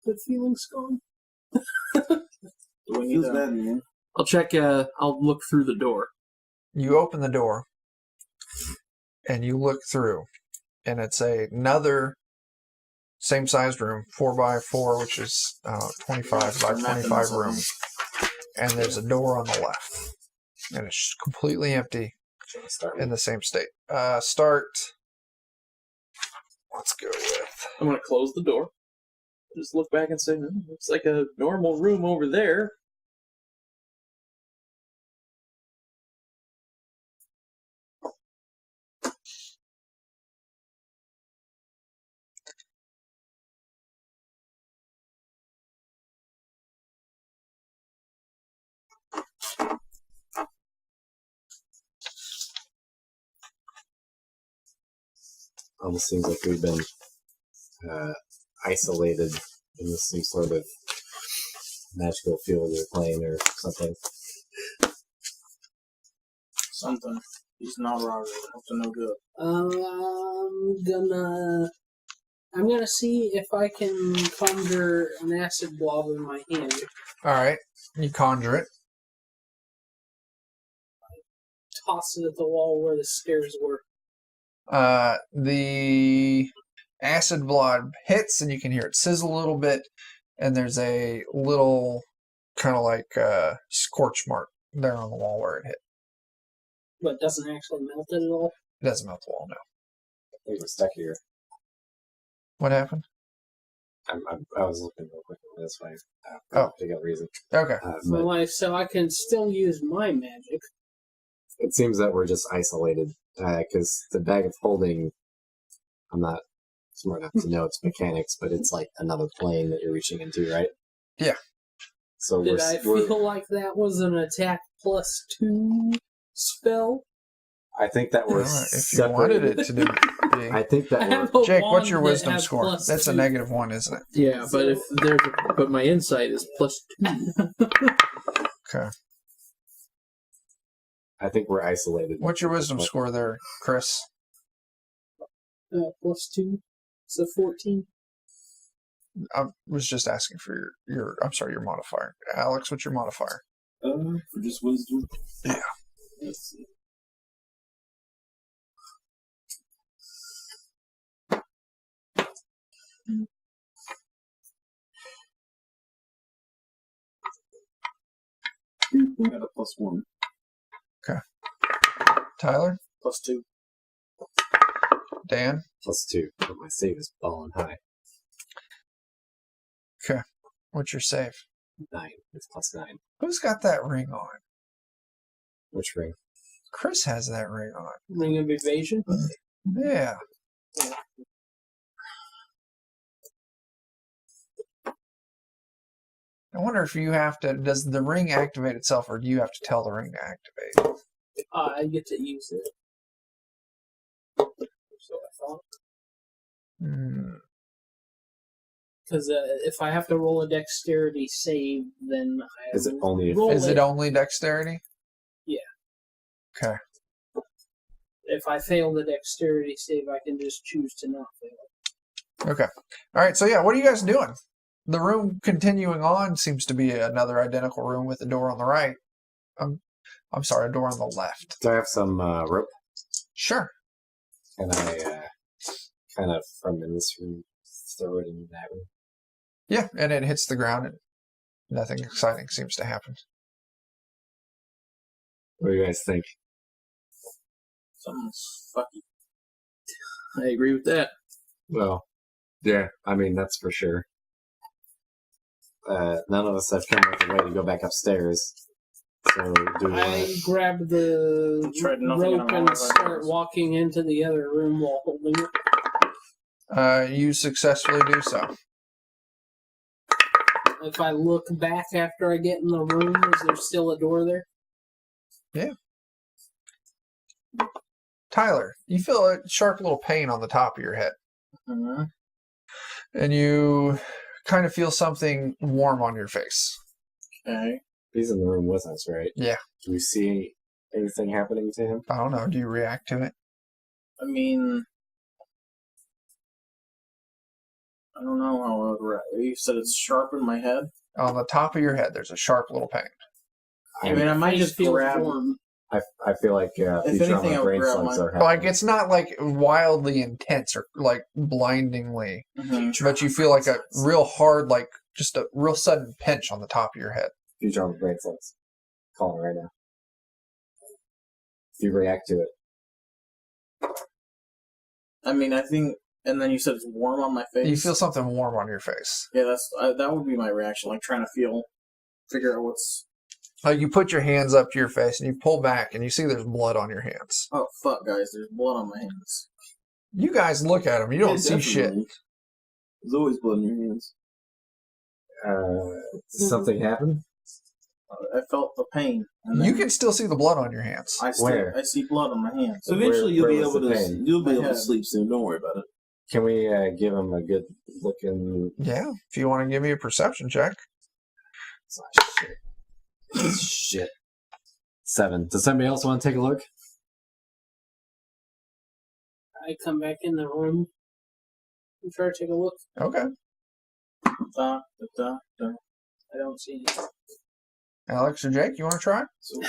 The feeling's gone. Feels bad, man. I'll check, I'll look through the door. You open the door and you look through. And it's another same sized room, 4x4, which is 25 by 25 room. And there's a door on the left. And it's completely empty Start in the same state. Start. Let's go with. I'm going to close the door. Just look back and say, looks like a normal room over there. almost seems like we've been isolated in some sort of magical field or plane or something. Something. He's not Nadragh. Up to no good. I'm gonna see if I can conjure an acid blob in my hand. All right, you conjure it. Toss it at the wall where the stairs were. The acid blob hits, and you can hear it sizzle a little bit, and there's a little kind of like scorch mark there on the wall where it hit. But doesn't actually melt it at all. It doesn't melt the wall, no. I think we're stuck here. What happened? I was looking real quick at this way. For Oh. no particular reason. Okay. But So I can still use my magic. it seems that we're just isolated because the bag of holding, I'm not smart enough to know its mechanics, but it's like another plane that you're reaching into, right? Yeah. So Did I feel like that was an attack +2 spell? I think that we're If you wanted it to be. I think I that have we're a Jake, what's wand your that wisdom has score? +2. That's a -1, isn't it? Yeah, but if there's but my insight is +2. Okay. I think we're isolated. What's your wisdom score there, Chris? +2, so 14. I was just asking for your your modifier. Alex, what's your modifier? For just wisdom. Yeah. Let's see. I got a +1. Tyler? +2. Dan? +2, but my save is balling high. What's your save? 9. It's +9. Who's got that ring on? Which ring? Chris has that ring on. Ring of evasion. Yeah. I wonder if you have to. Does the ring activate itself, or do you have to tell the ring to activate? I get to use it. So I thought. Because if I have to roll a dexterity save, then I Is it only if roll Is it only dexterity? Yeah. Okay. If I fail the dexterity save, I can just choose to not fail. Okay. All right. So yeah, what are you guys doing? The room continuing on seems to be another identical room with a door on the right. I'm sorry, a door on the left. Do I have some rope? Sure. And I kind of, from in this room, throw it in that room. Yeah, and it hits the ground, and nothing exciting seems to happen. What do you guys think? Something's fucky. I agree with that. Well, yeah, I mean, that's for sure. None of us have come up with a way to go back upstairs. So, do we want I to... grab the Tried nothing rope on all and of our start doors. walking into the other room while holding it. You successfully do so. If I look back after I get in the room, is there still a door there? Tyler, you feel a sharp little pain on the top of your head, and you kind of feel something warm on your face. Okay. He's in the room with us, right? Yeah. Do we see anything happening to him? I don't know. Do you react to it? I mean, I don't know how I would react. You said it's sharp in my head. On the top of your head, there's a sharp little pain. I mean, I might Face just feels grab. warm. I feel like If future anything, my I would brain grab slugs my- are happening. Like, it's not like wildly intense or like blindingly, Mhm. but you feel like a real hard, like just a real sudden pinch on the top of your head. Future my brain slugs. Calling right now. If you react to it. I mean, I think, and then you said it's warm on my face. You feel something warm on your face. Yeah, that would be my reaction. Like trying to figure out what's. Like you put your hands up to your face and you pull back and you see there's blood on your hands. Oh fuck, guys! There's blood on my hands. You guys look at them. You don't Yeah, see shit. definitely. There's always blood in your hands. Does something happen? I felt the pain. And You then can still see the blood on your hands. Where? I see blood on my hands. So eventually Where you'll was be the able to pain? you'll be able My to head. sleep soon. Don't worry about it. Can we give him a good looking? Yeah, if you want to give me a perception check. Shit. Shit. 7. Does somebody else want to take a look? I come back in the room and try to take a look. Okay. Da, da, da. I don't see anything. Alex or Jake, you want to try? So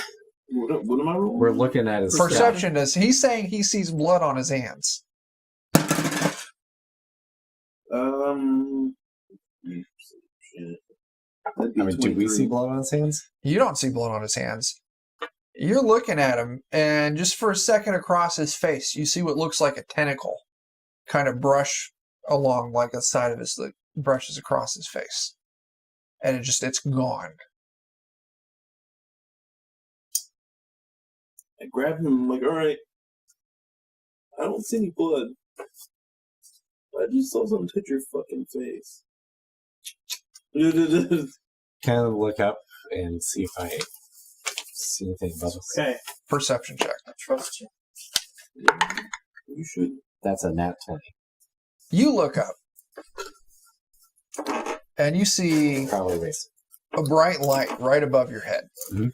what am I rolling? We're looking at his Perception is, he's saying he sees blood on his hands. Shit. I mean, do we see blood on his hands? You don't see blood on his hands. You're looking at him, and just for a second across his face, you see what looks like a tentacle kind of brush along like the side of his, like, brushes across his face. And it's gone. I grab him. I'm like, all right. I don't see any blood. I just saw something touch your fucking face. Kind of look up and see if I see anything above us. Okay, Perception check. I trust you. You should. That's a nat 20. You look up, and you see Probably wasted. a bright light right above your head. Mhm.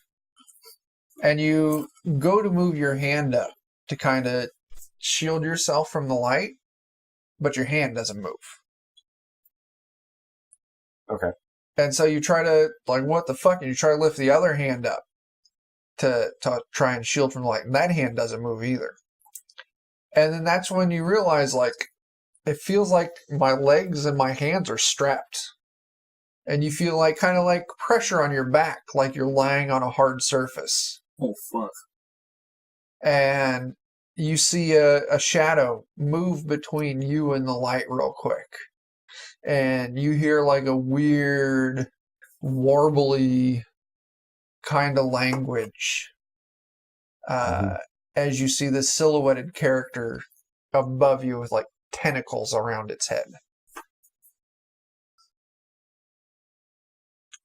And you go to move your hand up to kind of shield yourself from the light, but your hand doesn't move. Okay. And so you try to, like, what the fuck? And you try to lift the other hand up to try and shield from the light, and that hand doesn't move either. And then that's when you realize, like, it feels like my legs and my hands are strapped. And you feel like kind of like pressure on your back, like you're lying on a hard surface. Oh fuck! And you see a shadow move between you and the light real quick. And you hear like a weird, warbly kind of language as you see this silhouetted character above you with like tentacles around its head.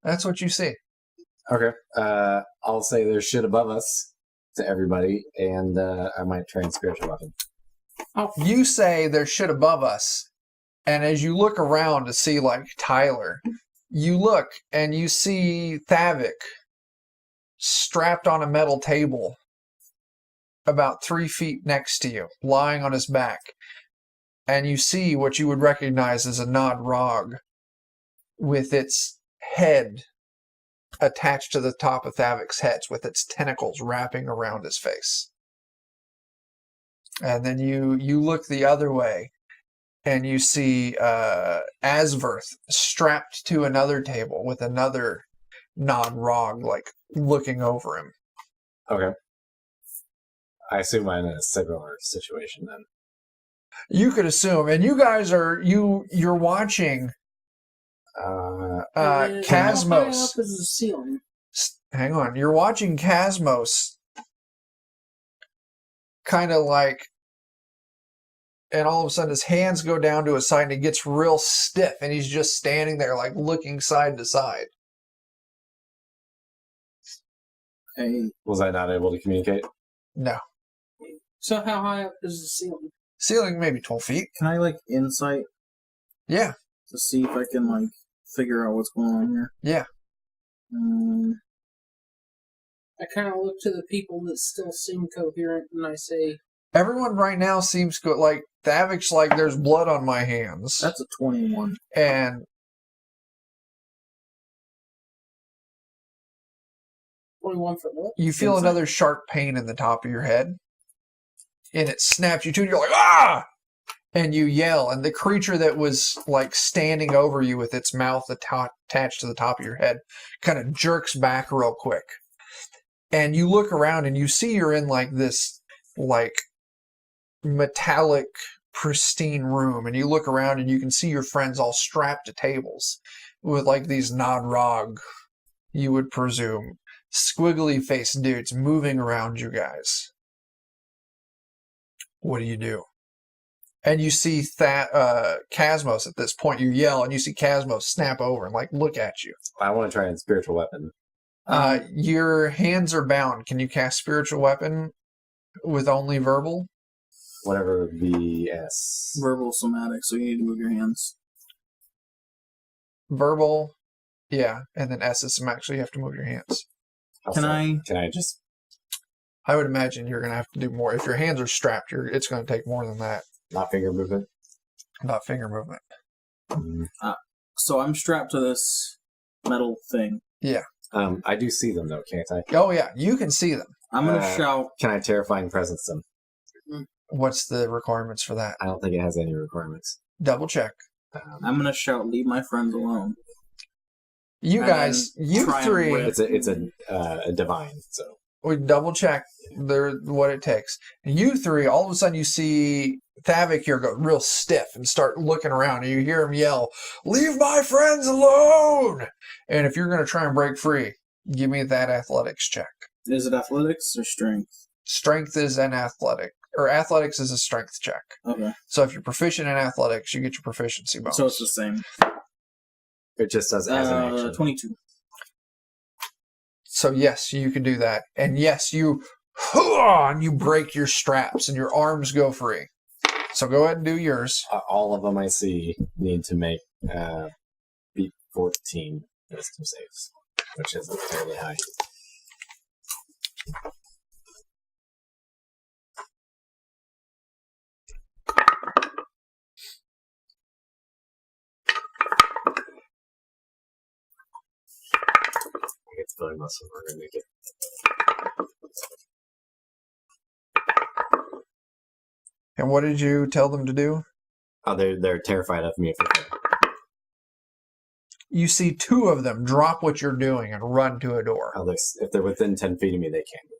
That's what you see. Okay. I'll say there's shit above us to everybody, and I might try and spiritual weapon. You say there's shit above us, and as you look around to see like Tyler, you look and you see Thavik strapped on a metal table about 3 feet next to you, lying on his back. And you see what you would recognize as a Nadragh with its head attached to the top of Thavik's head, with its tentacles wrapping around his face. And then you look the other way, and you see Asverth strapped to another table with another Nadragh, like, looking over him. Okay. I assume I'm in a similar situation then. You could assume, and you guys you're watching And how high Cosmos. up is the ceiling? Hang on, you're watching Cosmos kind of like, and all of a sudden his hands go down to his side and he gets real stiff and he's just standing there like looking side to side. Hey, Was I not able to communicate? No. So how high up is the ceiling? Ceiling maybe 12 feet. can I like insight Yeah. to see if I can like figure out what's going on here? Yeah. I kind of look to the people that still seem coherent, and I say, Everyone right now seems like Thavik's like, there's blood on my hands. That's a 21. And 21 for what? you feel Insight. another sharp pain in the top of your head. And it snaps you to, and you're like, ah! And you yell, and the creature that was like standing over you with its mouth attached to the top of your head kind of jerks back real quick. And you look around and you see you're in like this like metallic pristine room, and you look around and you can see your friends all strapped to tables with like these Nadragh, you would presume, squiggly faced dudes moving around you guys. What do you do? And you see Cosmos at this point. You yell, and you see Cosmos snap over and like look at you. I want to try and spiritual weapon Your hands are bound. Can you cast spiritual weapon with only verbal? Whatever VS. Verbal somatic, so you need to move your hands. Verbal, yeah, and then S is somatic, so you have to move your hands. Can I just... I would imagine you're going to have to do more. If your hands are strapped, it's going to take more than that. Not finger movement? Not finger movement. So I'm strapped to this metal thing. Yeah. I do see them, though, can't I? Oh, yeah, you can see them. I'm going to shout. Can I terrifying presence them? What's the requirements for that? I don't think it has any requirements. Double check. I'm going to shout, leave my friends alone. You And guys, then you try and three, whip. It's a divine, so... we double check what it takes. And you three, all of a sudden you see Thavik here go real stiff and start looking around, and you hear him yell, "Leave my friends alone!" And if you're going to try and break free, give me that athletics check. Is it athletics or strength? Strength is an athletic, or athletics is a strength check. Okay. So if you're proficient in athletics, you get your proficiency bonus. So it's the same. It just says as an action. 22. So yes, you can do that. And yes, and you break your straps and your arms go free. So go ahead and do yours. All of them I see need to make beat 14 wisdom saves, which isn't fairly high. It's really muscle. We're gonna make it. And what did you tell them to do? Oh, they're terrified of me if they can. You see two of them drop what you're doing and run to a door. Oh, if they're within 10 feet of me, they can't move.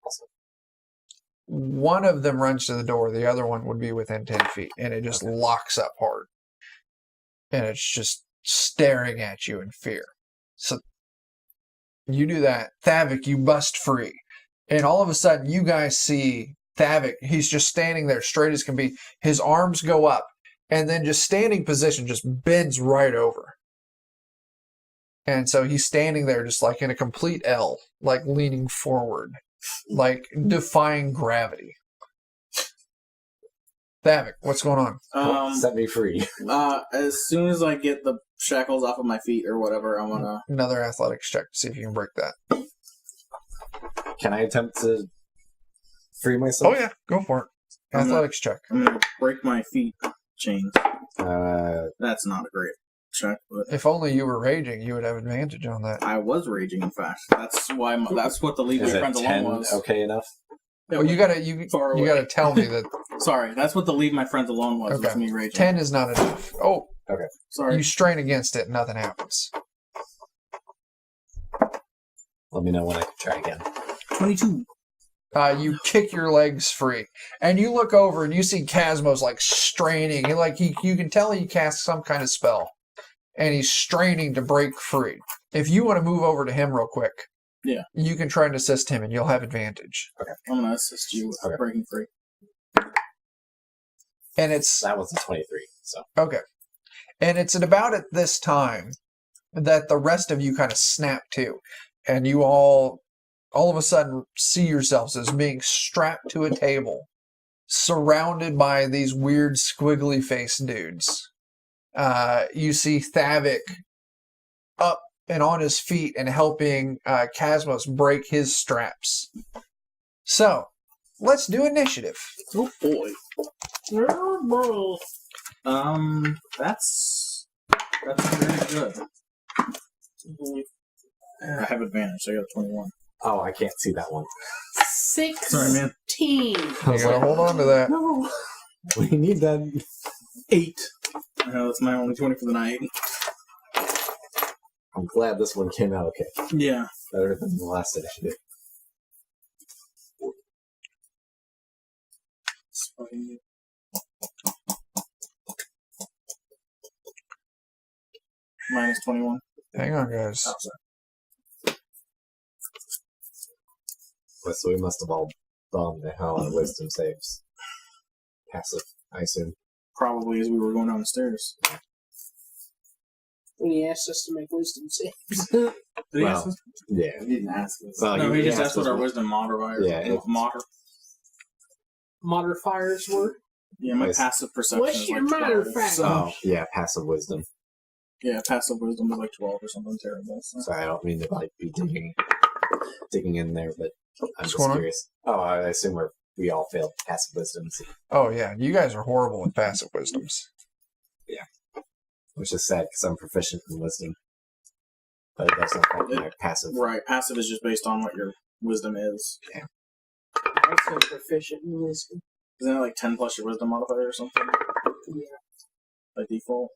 Also. One of them runs to the door. The other one would be within 10 feet. And it just locks up hard. And it's just staring at you in fear. So you do that. Thavik, you bust free. And all of a sudden, you guys see Thavik. He's just standing there straight as can be. His arms go up. And then just standing position just bends right over. And so he's standing there just like in a complete L, like leaning forward, like defying gravity. Thavik, what's going on? Set me free. As soon as I get the shackles off of my feet or whatever, I'm gonna... Another athletics check to see if you can break that. Can I attempt to free myself? Oh, yeah. Go for it. Athletics check. I'm gonna break my feet chains. Uh, That's not a great check, but If only you were raging, you would have advantage on that. I was raging. In fact, that's why. That's what the leave my is it friends 10 alone was. okay enough? Oh, you Far away. gotta tell me that Sorry, that's what the leave my friends alone was. Okay. Was me raging. 10 is not enough. Oh, Sorry. you strain against it, nothing happens. Let me know when I can try again. 22. You kick your legs free, and you look over and you see Casmos like straining. You can tell he cast some kind of spell, and he's straining to break free. If you want to move over to him real quick, Yeah. you can try and assist him, and you'll have advantage. I'm gonna assist you with breaking free. And it's That was a 23, so. okay, and it's at about at this time that the rest of you kind of snap to, and you all of a sudden see yourselves as being strapped to a table, surrounded by these weird squiggly faced dudes. You see Thavik up and on his feet and helping Casmos break his straps. So, let's do initiative. Oh boy. That's very good. I have advantage. So I got a 21. Oh, I can't see that one. 16. Sorry, man. You gotta hold on to that. No. We need that. 8. I know that's my only 20 for the night. I'm glad this one came out okay. Yeah. Better than the last initiative. Minus 21. Hang on, guys. Oh, sorry. So we must have all bombed the hell out of wisdom saves. Passive, I assume. Probably as we were going down the stairs. when he asked us to make wisdom saves. Did he Well, ask us? Yeah. He didn't ask us. Well, No, he just asked us what our wisdom modifier. Yeah, Yeah, mod. Modifiers were. Yeah, my Nice. passive perception What's is your like 12. modifier? So, Oh, yeah, passive wisdom. yeah, passive wisdom is like 12 or something terrible. So. Sorry, I don't mean to like be digging in there, but I'm What's just going on? curious. Oh, I assume we all failed passive wisdoms, Oh yeah, you guys are horrible with passive wisdoms. which is sad because I'm proficient in wisdom. But it doesn't affect my passive. Right, passive is just based on what your wisdom is. Also proficient in wisdom. Isn't it like 10 plus your wisdom modifier or something? Yeah. By default?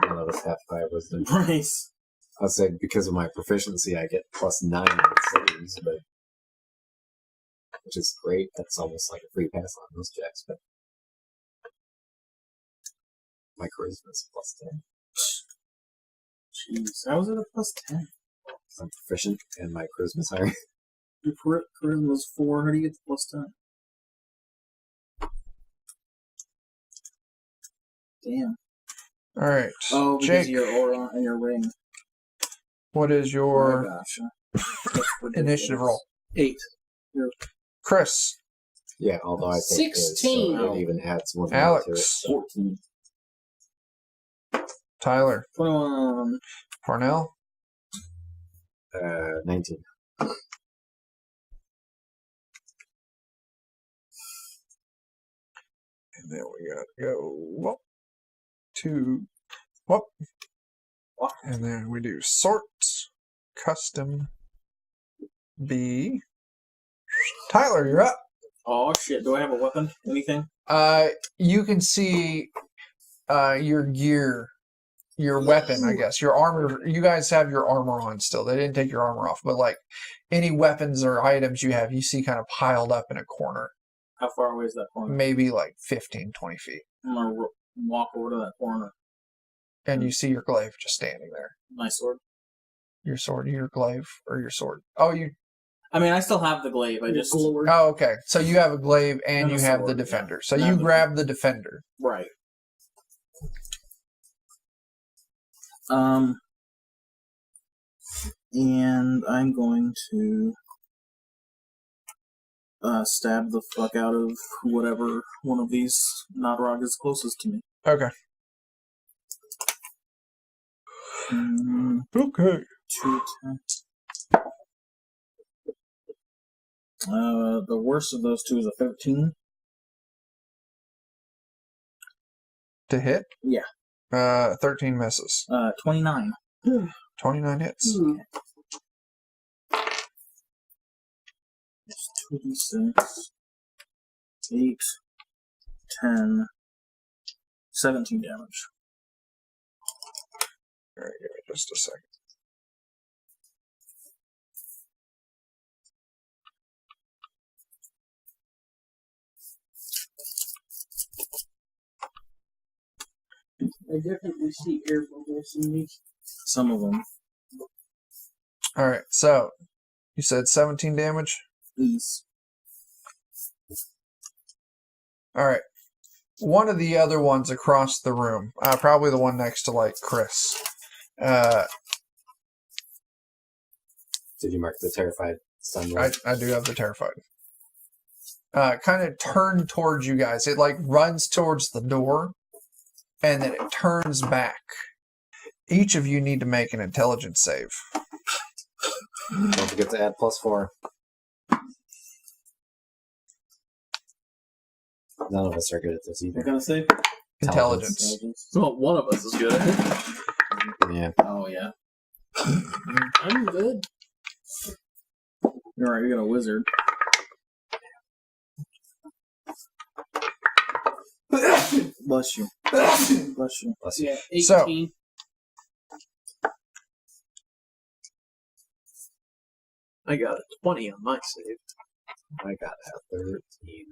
None of us have 5 wisdom. Nice. I'll say because of my proficiency, I get +9 on saves, but which is great. That's almost like a free pass on those checks. But my charisma is +10. Jeez, how is it a +10? I'm proficient, and my charisma's higher. Your charisma was 4. How do you get the +10? Damn. All right. Oh, because Jake, of your aura and your ring. what is Oh, your gotcha. That's initiative roll? 8. Chris, Yeah, although I take his, 16. so it even adds one more to it. Alex, 14. Tyler, 21. Parnell, 19. and then we gotta go whoop, to whoop, and then we do sort, custom, B. Tyler, you're up. Oh shit, do I have a weapon? Anything? You can see your gear, your weapon, I guess. Your armor, you guys have your armor on still. They didn't take your armor off, but like any weapons or items you have, you see kind of piled up in a corner. How far away is that corner? Maybe like 15, 20 feet. I'm gonna walk over to that corner. And you see your glaive just standing there. My sword. Your sword, your glaive, or your sword. Oh, you. I mean, I still have the glaive. I just Glory. Oh, okay. So you have a glaive and And a you have the sword, defender. yeah. So And I you have the- grab the defender. right. And I'm going to stab the fuck out of whatever one of these Nadragh is closest to me. Okay. Okay. 210. The worst of those two is a 13. To hit? Yeah. 13 misses. 29. 29 hits. Hmm. It's 2d6. 8, 10, 17 damage. All right, give me just a second. I definitely see air bubbles in these. Some of them. All right, so you said 17 damage? Please. All right. One of the other ones across the room, probably the one next to like Chris. Did you mark the terrified stun roll? I do have the terrified. Kind of turned towards you guys. It like runs towards the door, and then it turns back. Each of you need to make an intelligence save. Don't forget to add +4. None of us are good at this What either. can I say? Intelligence. Well, one of us is good. Yeah. Oh, yeah. I'm good. You're right, you got a wizard. Bless you. Bless you. Bless you. Yeah, 18. So- I got a 20 on my save. I got a 13.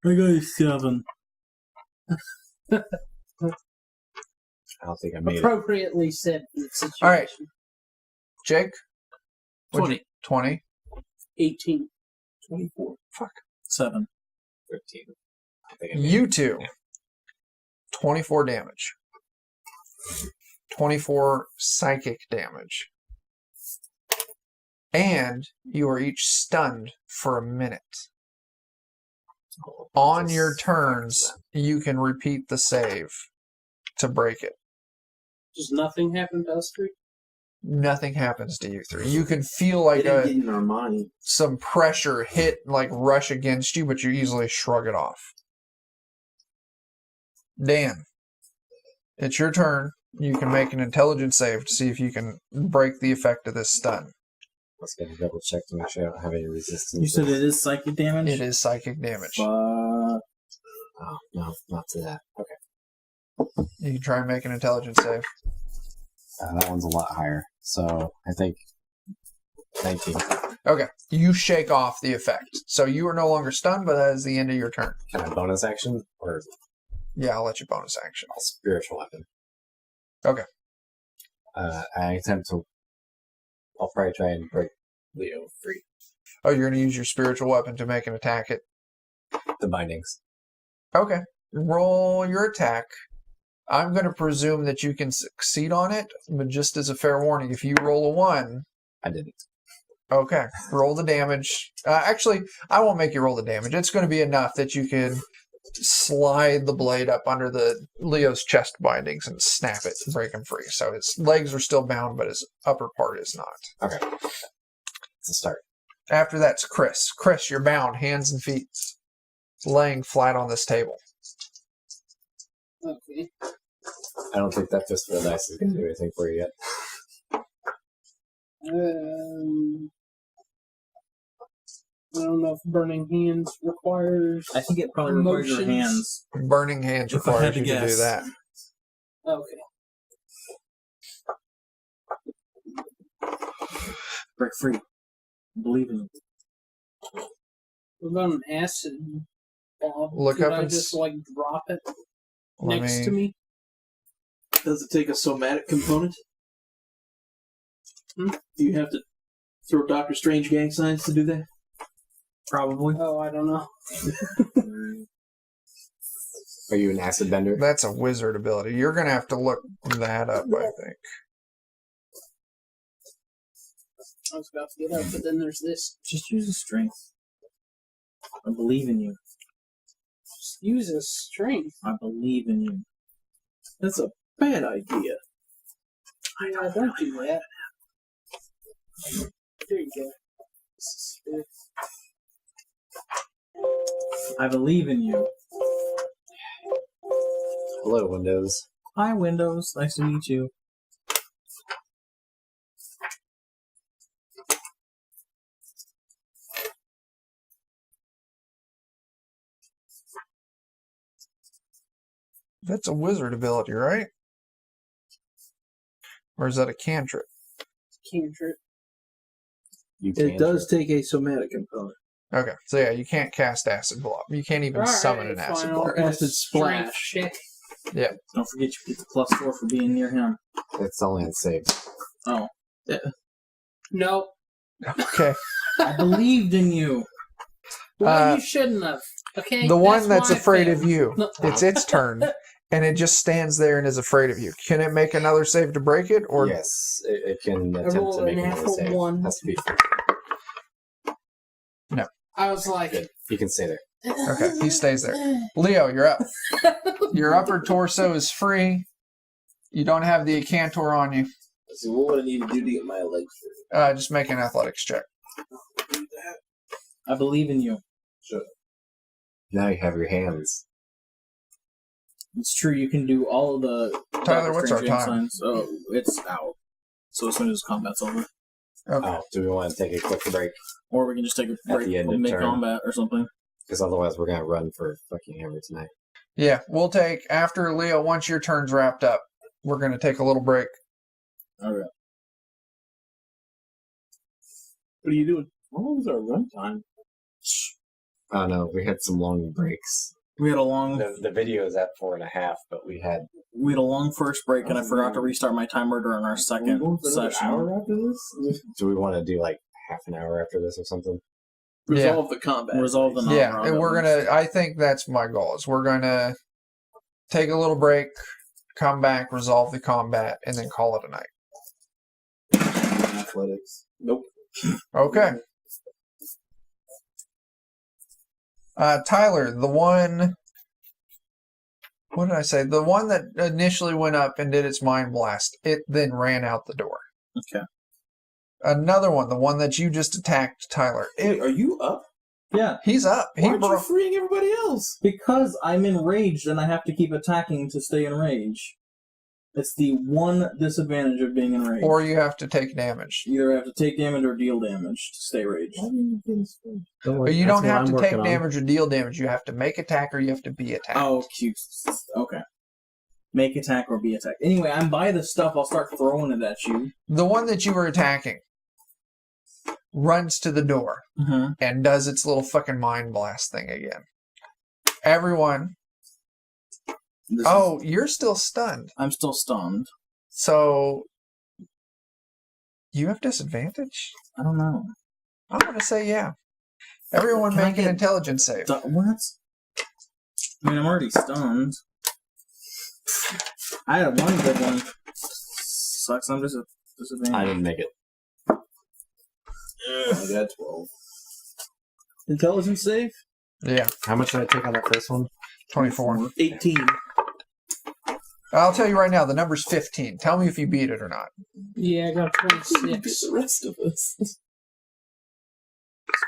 I got a 7. I don't think I made it. Appropriately said for the situation. All right. Jake? 20. 20. 18. 24. Fuck. 7. 13. I think I made You two. 24 damage. 24 psychic damage. And you are each stunned for a minute. On your turns, you can repeat the save to break it. Does nothing happen to us three? Nothing happens to you three. You can feel like It didn't get in our money. some pressure hit, like rush against you, but you easily shrug it off. Dan, it's your turn. You can make an intelligence save to see if you can break the effect of this stun. Let's get a double check to make sure I don't have any resistance. You said it is psychic damage? It is psychic damage. Oh, no, not to that. Okay. You can try and make an intelligence save. That one's a lot higher. So I think 19. Okay. You shake off the effect. So you are no longer stunned, but that is the end of your turn. Can I bonus action? Or Yeah, I'll let you bonus action. a spiritual weapon? Okay. I attempt to... I'll probably try and break Leo free. Oh, you're going to use your spiritual weapon to make an attack at... The bindings. Okay. Roll your attack. I'm going to presume that you can succeed on it, but just as a fair warning, if you roll a 1... I didn't. Okay. Roll the damage. Actually, I won't make you roll the damage. It's going to be enough that you can slide the blade up under the Leo's chest bindings and snap it and break him free. So his legs are still bound, but his upper part is not. Okay. It's a start. After that's Chris. Chris, you're bound, hands and feet, laying flat on this table. Okay. I don't think that fist of the dice is going to do anything for you yet. I don't know if burning hands requires. I think it probably requires your Motions. hands. Burning hands If I had requires to you to do guess. that. Okay. Break free. I believe in you. What about an acid bomb? Look Could up I and just like drop it Let next me- to me? Does it take a somatic component? Hmm? Do you have to throw Doctor Strange gang signs to do that? Probably. Oh, I don't know. Are you an acid bender? That's a wizard ability. You're going to have to look that up, I think. I was about to get up, but then there's this. Just use the strength. I believe in you. Just use a strength. I believe in you. That's a bad idea. Yeah, don't do that. There you go. I believe in you. Hello, Windows. Hi, Windows. Nice to meet you. That's a wizard ability, right? Or is that a cantrip? Cantrip. You It does take a somatic component. Okay, so yeah, you can't cast acid blob. You can't even summon an acid fine, blob. I'll do a Acid strength splash. check. Don't forget you get the +4 for being near him. It's only on save. Oh. No. Okay. I believed in you. Well, Uh, you shouldn't have. Okay. The one that's why I afraid of failed. you. No. It's its turn, and it just stands there and is afraid of you. Can it make another save to break it? Or Yes, it can I attempt rolled to a make another natural save. 1. Has to be. I was like, Good. You can stay there. Okay, he stays there. Leo, you're up. Your upper torso is free. You don't have the Akantor on you. Let's see, what would I need to do to get my legs free? Just make an athletics check. Do that. I believe in you. Sure. Now you have your hands. It's true, you can do all of the Tyler, what's our Strange time? signs. Oh, it's out. So as soon as combat's over. Okay. Oh, do we want to take a quick break? Or we can just take a break the end of and make turn. combat or something. Because otherwise we're going to run for fucking ever tonight. Yeah, we'll take, after Leo, once your turn's wrapped up, we're going to take a little break. Alright. What are you doing? How long is our run time? Oh no, we had some long breaks. We had a long The video is at 4.5, but we had... first break and I forgot to restart my timer during our Are we second going for another session. hour after this? Do we want to do like half an hour after this or something? Resolve the combat. Resolve the Yeah, non-round and we're at going least. to, I think that's my goal, is we're going to take a little break, come back, resolve the combat, and then call it a night. Athletics. Nope. Okay. Tyler, the one... What did I say? The one that initially went up and did its mind blast. It then ran out the door. Okay. Another one, the one that you just attacked, Tyler. Wait, are you up? Yeah, He's up. Why aren't you freeing everybody else? because I'm enraged and I have to keep attacking to stay enraged. It's the one disadvantage of being enraged. Or you have to take damage. Either I have to take damage or deal damage to stay raged. But you don't have to take damage or deal damage. You have to make attack or you have to be attacked. Oh, cute. Okay. Make attack or be attacked. Anyway, I'm by the stuff. I'll start throwing it at you. The one that you were attacking runs to the door and does its little fucking mind blast thing again. Everyone... you're still stunned. I'm still stunned. So, you have disadvantage? I don't know. I'm going to say yeah. Everyone Can I make an get intelligence save. What? I mean, I'm already stunned. I had one good one. Sucks. I'm just a disadvantage. I didn't make it. I got 12. Intelligence save? Yeah, How much did I take on that first one? 24. 18. I'll tell you right now, the number's 15. Tell me if you beat it or not. Yeah, I got Beat 26. the rest of us.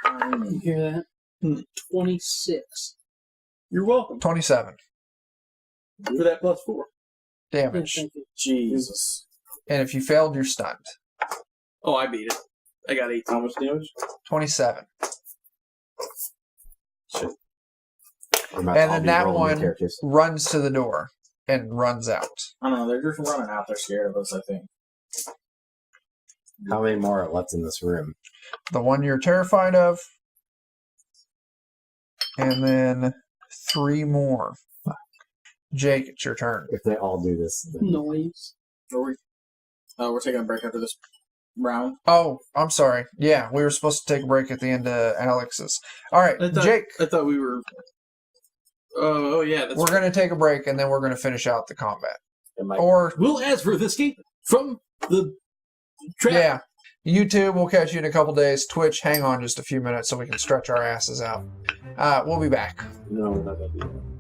You hear that? 26. You're welcome 27 for that plus 4. Yeah, damage. thank you. Jesus. And if you failed, you're stunned. Oh, I beat it. I got 18. How much damage? 27. We're about And to all then be that rolling one characters. runs to the door and runs out. I don't know. They're just running out. They're scared of us, I think. How many more are left in this room? The one you're terrified of. And then 3 more. Jake, it's your turn. If they all do this, then Noise. We're taking a break after this round. Oh, I'm sorry. Yeah, we were supposed to take a break at the end of Alex's. All right, Jake, I thought we were. Oh yeah, that's we're going to take a break and then we're going to finish out the combat. it might Or, We'll ask for the escape from the trap. yeah, YouTube, we'll catch you in a couple days. Twitch, hang on just a few minutes so we can stretch our asses out. We'll be back. No, we're not gonna do that.